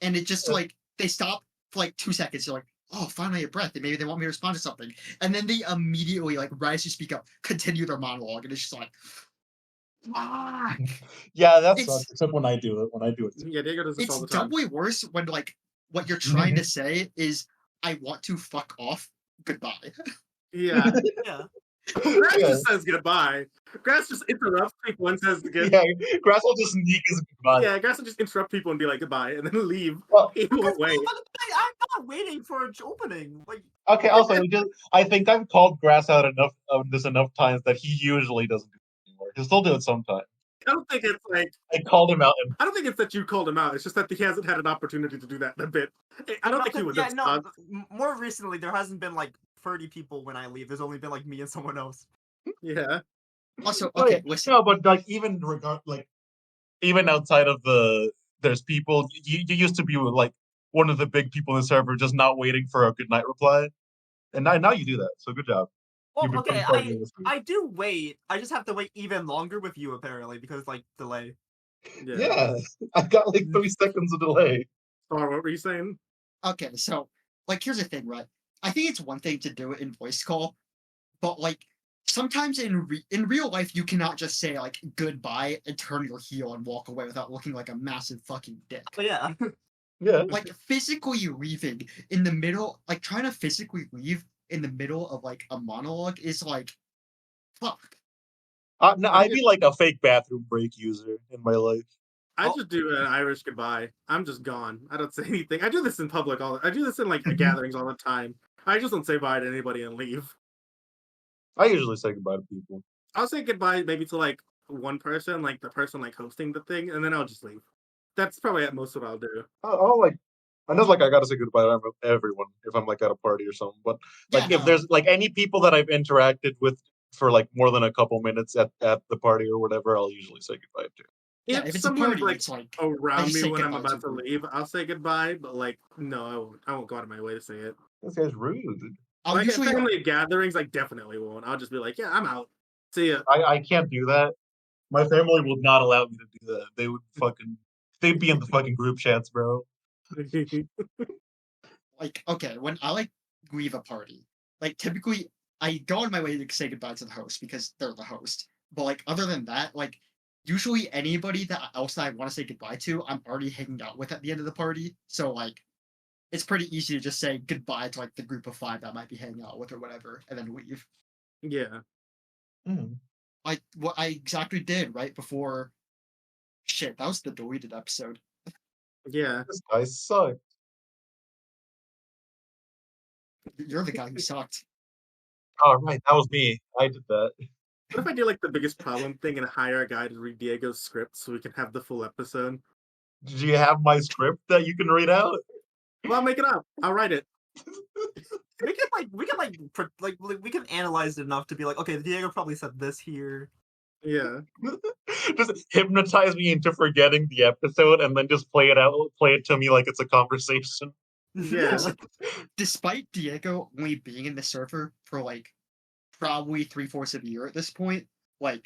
and it just like they stop for like 2 seconds. They're like, oh, finally a breath, and maybe they want me to respond to something, and then they immediately like right as you speak up continue their monologue, and it's just like, fuck. Yeah, that sucks. Except when I do it. Yeah, Diego does this all the time. It's doubly worse when like what you're trying to say is, I want to fuck off. Goodbye. Yeah. Yeah. Grass just says goodbye. Grass just interrupts people and says goodbye. Yeah, Grass will just sneak his goodbye. Yeah, Grass will just interrupt people and be like goodbye and then leave. Well, he won't wait. I'm not waiting for an opening. Like, okay, also, I think I've called Grass out enough times that he usually doesn't do it anymore. He'll still do it sometimes. I don't think it's like I called him out. I don't think it's that you called him out. It's just that he hasn't had an opportunity to do that in a bit. I don't think he would. Yeah, no. More recently, there hasn't been like 30 people when I leave. There's only been like me and someone else. Yeah. Also, okay, listen. No, but like even outside of there's people. You used to be like one of the big people in the server, just not waiting for a good night reply, and now you do that. So good job. Well, okay, I do wait. I just have to wait even longer with you apparently because like delay. Yeah, I got like 3 seconds of delay. Sorry, what were you saying? Okay, so like here's the thing, right? I think it's one thing to do it in voice call, but like sometimes in real life you cannot just say like goodbye and turn your heel and walk away without looking like a massive fucking dick. But yeah. Yeah. Like physically leaving in the middle, like trying to physically leave in the middle of like a monologue is like, fuck. No, I'd be like a fake bathroom break user in my life. I just do an Irish goodbye. I'm just gone. I don't say anything. I do this in public I do this in like gatherings all the time. I just don't say bye to anybody and leave. I usually say goodbye to people. I'll say goodbye maybe to like one person, like the person like hosting the thing, and then I'll just leave. That's probably at most what I'll do. I'll like I know, like, I gotta say goodbye to everyone if I'm like at a party or something. But like, Yeah, if no. there's like any people that I've interacted with for like more than a couple minutes at the party or whatever, I'll usually say goodbye to. Yeah, If if it's a someone's party, like it's like I around just me say when I'm goodbye to about a to group. leave, I'll say goodbye. But like, no, I won't. I won't go out of my way to say it. This guy's rude. I'll Like at usually family gatherings, like definitely won't. I'll just be like, yeah, I'm out. See ya. I can't do that. My family would not allow me to do that. They would they'd be in the fucking group chats, bro. like okay when I like leave a party. Like typically, I go on my way to say goodbye to the host because they're the host. But like other than that, like usually anybody else that I want to say goodbye to, I'm already hanging out with at the end of the party. So like it's pretty easy to just say goodbye to like the group of 5 that I might be hanging out with or whatever, and then leave. Yeah. Mm. Like what I exactly did right before. Shit, that was the deleted episode. Yeah. This guy sucks. You're the guy who sucked. Oh, right, that was me. I did that. What if I do like the biggest problem thing and hire a guy to read Diego's script so we can have the full episode? Did you have my script that you can read out? Well, I'll make it up. I'll write it. We can analyze it enough to be like, okay, Diego probably said this here. Yeah. Just hypnotize me into forgetting the episode and then just play it to me like it's a conversation. Yeah. Despite Diego only being in the server for like probably 3/4 of a year at this point, like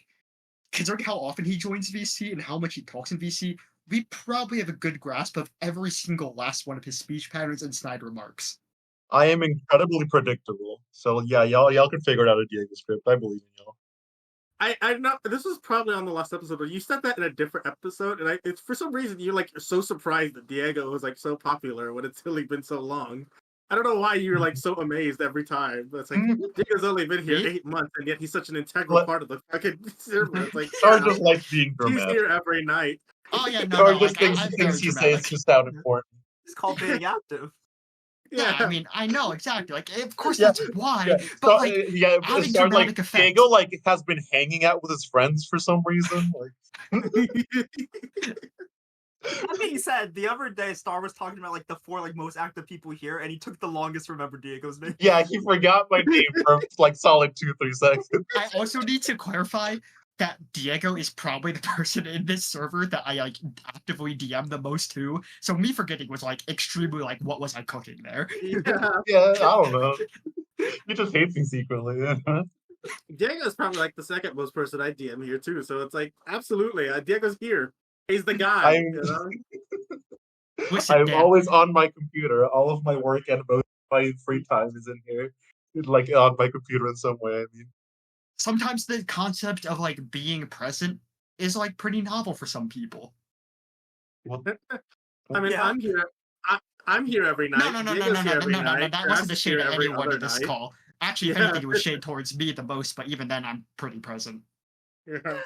considering how often he joins VC and how much he talks in VC, we probably have a good grasp of every single last one of his speech patterns and snide remarks. I am incredibly predictable. So yeah, y'all can figure it out a Diego script. I believe in y'all. I know this was probably on the last episode, but you said that in a different episode, and it's for some reason you're so surprised that Diego was like so popular when it's really been so long. I don't know why you're like so amazed every time. It's like Diego's only been here 8 months, and yet he's such an integral part of the fucking server. It's like Star just likes being he's dramatic. here every night. Oh yeah, no, Star no, just like, thinks I'm he very says just sound important. It's called being active. Yeah, I mean, I know exactly. Like, of course, Yeah, that's why. Yeah, But like, having Star, dramatic like effect. Diego like has been hanging out with his friends for some reason. Like, That being said, the other day Star was talking about like the 4 like most active people here, and he took the longest to remember Diego's name. yeah, he forgot my name for like solid 2-3 seconds. I also need to clarify that Diego is probably the person in this server that I like actively DM the most to. So me forgetting was like extremely like, what was I cooking there? Yeah, I don't know. He just hates me secretly. Diego's probably like the second most person I DM here too. So it's like absolutely, Diego's here. He's the guy. Listen, I'm Dan, always on my computer. All of my work and most of my free time is in here. It's like on my computer in some way. I mean, sometimes the concept of like being present is like pretty novel for some people. I mean, Yeah. I'm here. I'm here every night. No. Diego's here every night. That wasn't a Grass is shade here at every anyone other in this night. call. Actually, if Yeah. anything, it was shade towards me the most. But even then, I'm pretty present. yeah.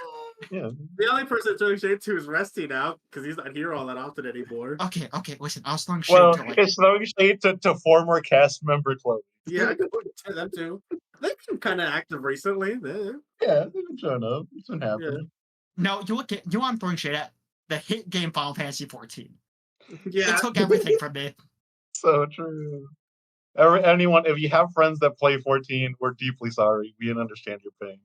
The only person that's really shade to is Resty now because he's not here all that often anymore. Okay. Listen, I was throwing shade Well, to like. it's throwing shade to former cast member Chloe. Yeah, I could to them too. They've been kind of active recently. Yeah, they've been showing up. It's been happening. No, you want I'm throwing shade at the hit game Final Fantasy 14. Yeah. It took everything from me. So true. Anyone, if you have friends that play 14, we're deeply sorry. We understand your pain.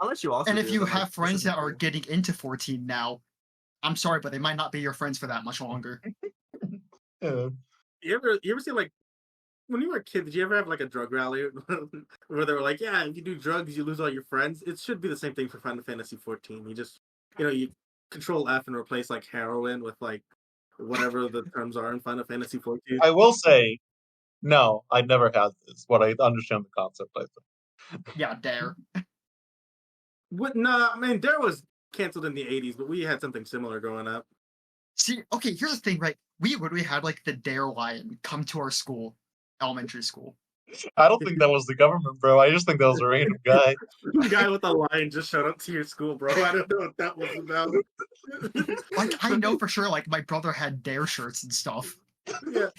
Unless you also And if do, you then, have like, friends this that isn't are cool. getting into 14 now, I'm sorry, but they might not be your friends for that much longer. Yeah. You ever see like when you were a kid? Did you ever have like a drug rally where they were like, "Yeah, if you do drugs, you lose all your friends." It should be the same thing for Final Fantasy 14. You just you control F and replace like heroin with like whatever the terms are in Final Fantasy 14. I will say, no, I never had this, but I understand the concept, I think. Yeah, dare. What? No, I mean Dare was canceled in the 80s, but we had something similar growing up. See, okay, here's the thing, right? We had like the Dare Lion come to our school, elementary school. I don't think that was the government, bro. I just think that was a random guy. The guy with the lion just showed up to your school, bro. I don't know what that was about. Like, I know for sure, like, my brother had Dare shirts and stuff. Yeah.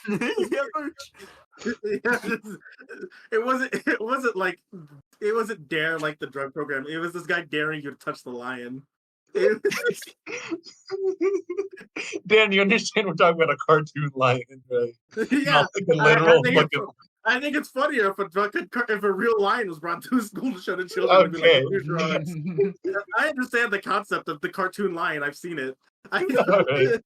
It wasn't Dare like the drug program. It was this guy daring you to touch the lion. Dan, you understand we're talking about a cartoon lion, right? Yeah, Not like a I literal think fucking. I think it's funnier if a real lion was brought to a school to show the children to be like, Okay. "Don't do drugs." I understand the concept of the cartoon lion. I've seen it. I Alright.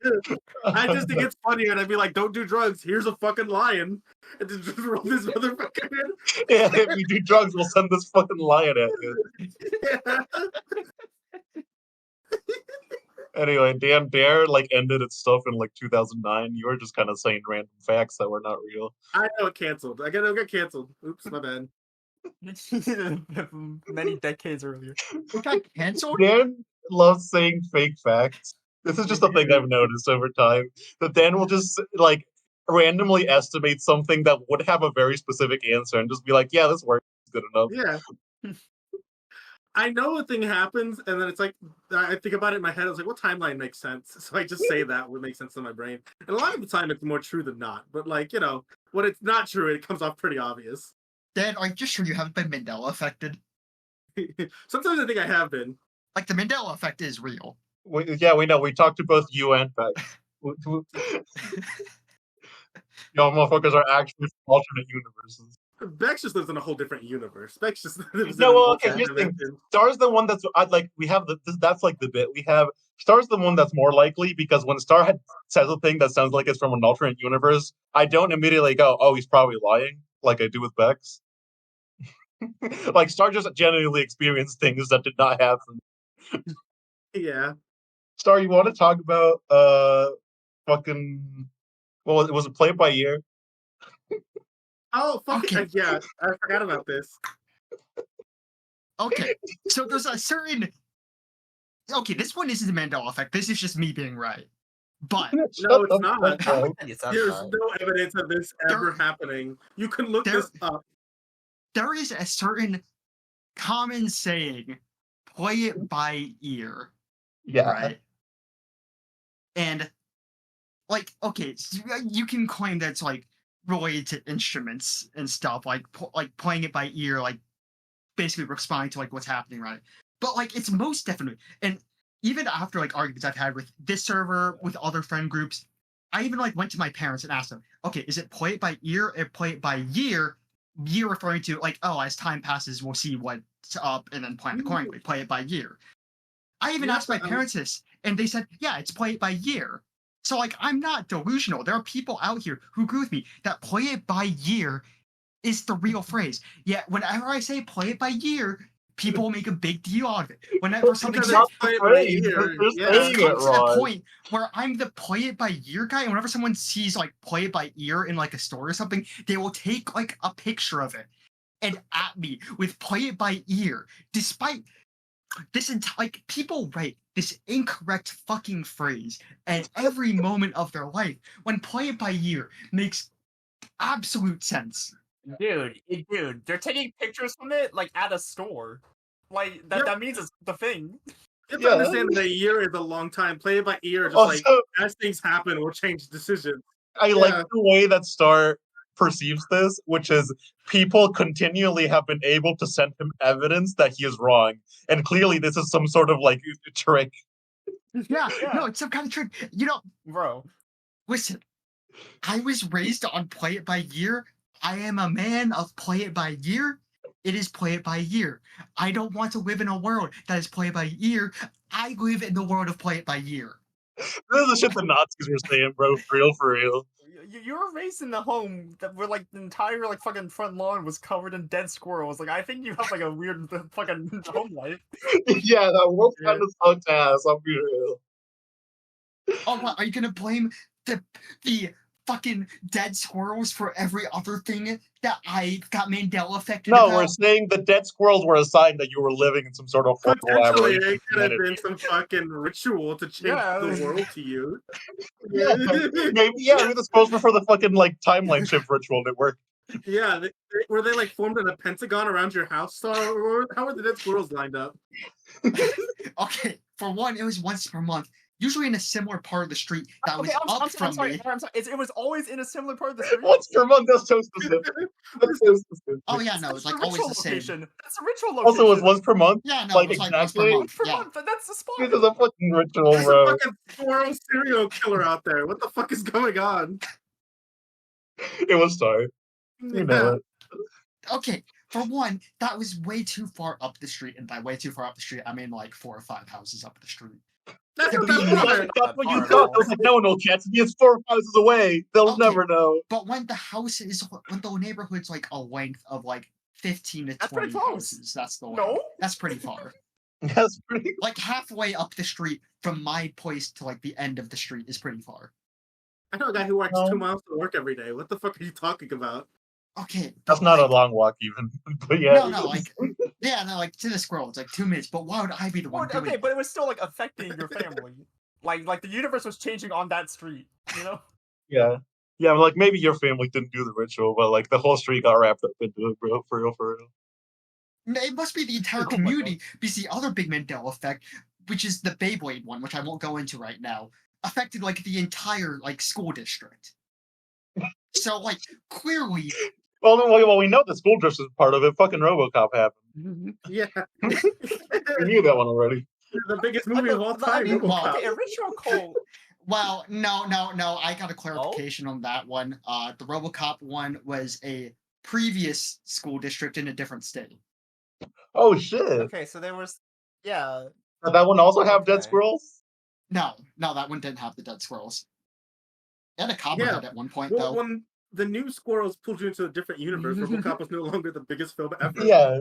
just think it's funnier, and I'd be like, "Don't do drugs. Here's a fucking lion," and just roll this motherfucker in. Yeah, if you do drugs, we'll send this fucking lion at you. Yeah. Anyway, Dan Dare like ended its stuff in like 2009. You were just kind of saying random facts that were not real. I know it canceled. I got canceled. Oops, my bad. Many decades earlier. It got canceled? Dan loves saying fake facts. This is just a thing I've noticed over time. That Dan will just like randomly estimate something that would have a very specific answer and just be like, "Yeah, this works. It's good enough." Yeah. I know a thing happens, and then it's like I think about it in my head. I was like, "What timeline makes sense?" So I just say that would make sense in my brain. And a lot of the time, it's more true than not. But like when it's not true, it comes off pretty obvious. Dan, are you just sure you haven't been Mandela affected? Sometimes I think I have been. Like, the Mandela effect is real. Yeah, we know. We talked to both you and Beck. Y'all motherfuckers are actually from alternate universes. Bex just lives in a whole different universe. Bex just lives in No, an well, okay, alternate here's the thing. dimension. Star's the one that's like we have that's like the bit we have. Star's the one that's more likely because when Star says a thing that sounds like it's from an alternate universe, I don't immediately go, "Oh, he's probably lying," like I do with Bex. Like Star just genuinely experienced things that did not happen. Yeah. Star, you want to talk about fucking? Well, was it Play It By Year? Oh, fuck Okay. it. Yeah, I forgot about this. Okay, so there's a certain. Okay, this one isn't the Mandela effect. This is just me being right. But No, it's not. There's no evidence of this ever happening. You can look this up. There is a certain common saying, play it by ear. Yeah. Right? And, like, okay, so you can claim that it's, like, related to instruments and stuff, like playing it by ear, like, basically responding to, like, what's happening, right? But, like, it's most definitely, and even after, like, arguments I've had with this server, with other friend groups, I even, like, went to my parents and asked them, okay, is it play it by ear or play it by year? Year referring to, like, oh, as time passes, we'll see what's up and then plan accordingly, play it by year. I even asked my parents this, and they said, yeah, it's play it by year. So, like, I'm not delusional. There are people out here who agree with me that play it by year is the real phrase. Yet, whenever I say play it by year, people make a big deal out of it. Whenever something says play it by year, it's come to the point where I'm the play it by year guy, and whenever someone sees, like, play it by ear in, like, a store or something, they will take, like, a picture of it and at me with play it by ear, despite this like, people write this incorrect fucking phrase at every moment of their life when play it by ear makes absolute sense. Dude, they're taking pictures from it like at a store. Like that means it's the thing. You have to understand that a year is a long time. Play it by ear, just like as things happen, we'll change decisions. I like the way that Star perceives this, which is people continually have been able to send him evidence that he is wrong, and clearly this is some sort of like trick. Yeah, no, it's some kind of trick. Bro. Listen, I was raised on play it by year. I am a man of play it by year. It is play it by year. I don't want to live in a world that is play it by year. I live in the world of play it by year. This is the shit the Nazis were saying, bro. For real. You were raised in a home that where like the entire like fucking front lawn was covered in dead squirrels. Like I think you have like a weird fucking home life. Yeah, that world kind of sucked ass. I'll be real. Oh, what, are you gonna blame the fucking dead squirrels for every other thing that I got Mandela affected No, about? we're saying the dead squirrels were a sign that you were living in some sort of horrible aberration. It could have been some fucking ritual to change the world to you. Maybe the squirrels were for the fucking like timeline shift ritual and it worked. Yeah, were they like formed in a pentagon around your house, Star? Or how were the dead squirrels lined up? Okay, for one, it was once per month. usually in a similar part of the street that was I'm sorry. It was always in a similar part of the street. Once per month, that's so specific. That's so specific. Oh yeah, no, it's like always the same. location. That's the ritual location. Also, it was once per month. Yeah, no, Like, it was like once per exactly. month. Yeah. That's the spot. This is a fucking ritual, There's a bro. fucking squirrel serial killer out there. What the fuck is going on? It was sorry. You know it. Okay, for one, that was way too far up the street, and by way too far up the street, I mean like 4 or 5 houses up the street. That's They're what being that's made. for. That's what you thought. I was like, no chance. It's 4 houses away. They'll Okay. never know. But when the neighborhood's like a length of like 15 to That's pretty 20 close. houses, that's the No. length. That's pretty far. That's pretty. Like halfway up the street from my place to like the end of the street is pretty far. I know a guy who walks No. 2 miles to work every day. What the fuck are you talking about? Okay. That's but, not like, a long walk, even. But yeah. No, like yeah, no, like to the Squirrel, it's like 2 minutes. But why would I be the one doing Okay, it? but it was still like affecting your family. Like the universe was changing on that street. You know. Yeah. Yeah, like maybe your family didn't do the ritual, but like the whole street got wrapped up into it, bro. For real, for real. It must be the entire Oh my community, because the other big Mandela effect, which is the Beyblade one, which I won't go into right now, affected like the entire like school district. So like clearly, Well, we know the school district is part of it. Fucking RoboCop happened. Yeah. We knew that one already. The biggest movie of all time. I mean, RoboCop. okay, a ritual cult. well, no, I got a clarification on that one. The RoboCop one was a previous school district in a different state. Oh shit! Okay, so there was, yeah. Did that one also have dead Okay. squirrels? No, that one didn't have the dead squirrels. It had a copperhead at one point, Well, though. when the new Squirrels pulled you into a different universe, RoboCop was no longer the biggest film ever. Yeah.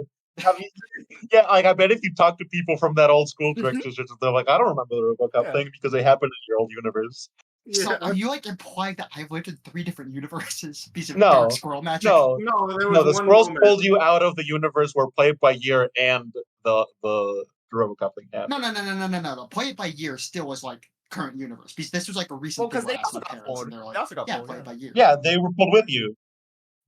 Yeah, like I bet if you talk to people from that old school director's district, they're like, I don't remember the RoboCop Yeah. thing because they happened in your old universe. So Yeah. are you like implying that I lived in 3 different universes because of No. dark squirrel magic? No, No, there was no, the one squirrels moment. pulled you out of the universe where Play It by Year and the RoboCop thing happened. No. Play It by Year still was like current universe because this was like a recent Well, thing because where they I asked also my got parents pulled. and they're like, They also got yeah, pulled. Play It by Year. Yeah, they were pulled with you.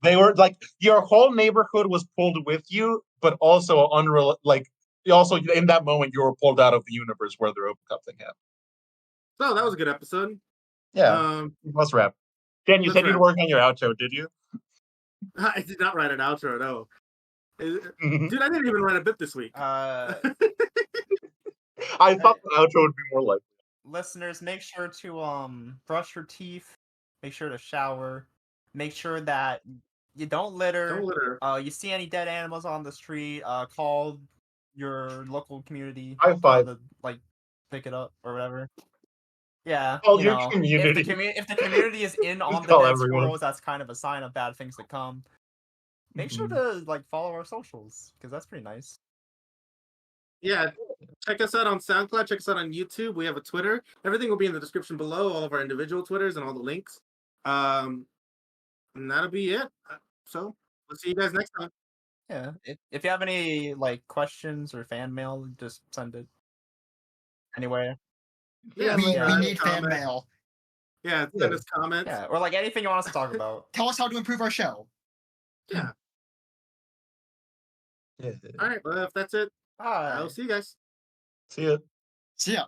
They were like your whole neighborhood was pulled with you, but also also in that moment you were pulled out of the universe where the RoboCop thing happened. So that was a good episode. Yeah, let's wrap. Dan, you Let's said you'd wrap. work on your outro, did you? I did not write an outro, no. Mhm. Dude, I didn't even write a bit this week. I thought the outro would be more like. Listeners, make sure to brush your teeth. Make sure to shower. Make sure that you don't litter. Don't litter. You see any dead animals on the street, call your local community. High five. To, like, pick it up or whatever. Yeah. Call you your know, community. If the community is in on the call dead everyone. squirrels, that's kind of a sign of bad things to come. Make sure to like follow our socials because that's pretty nice. Yeah, check us out on SoundCloud. Check us out on YouTube. We have a Twitter. Everything will be in the description below. All of our individual Twitters and all the links. And that'll be it. So we'll see you guys next time. Yeah. If you have any like questions or fan mail, just send it anywhere. Yeah, we like, need fan comment. mail. Yeah, send us comments. Yeah, or like anything you want us to talk about. Tell us how to improve our show. Yeah. Yeah. All right. Well, if that's it, Bye. I'll see you guys. See ya. See ya.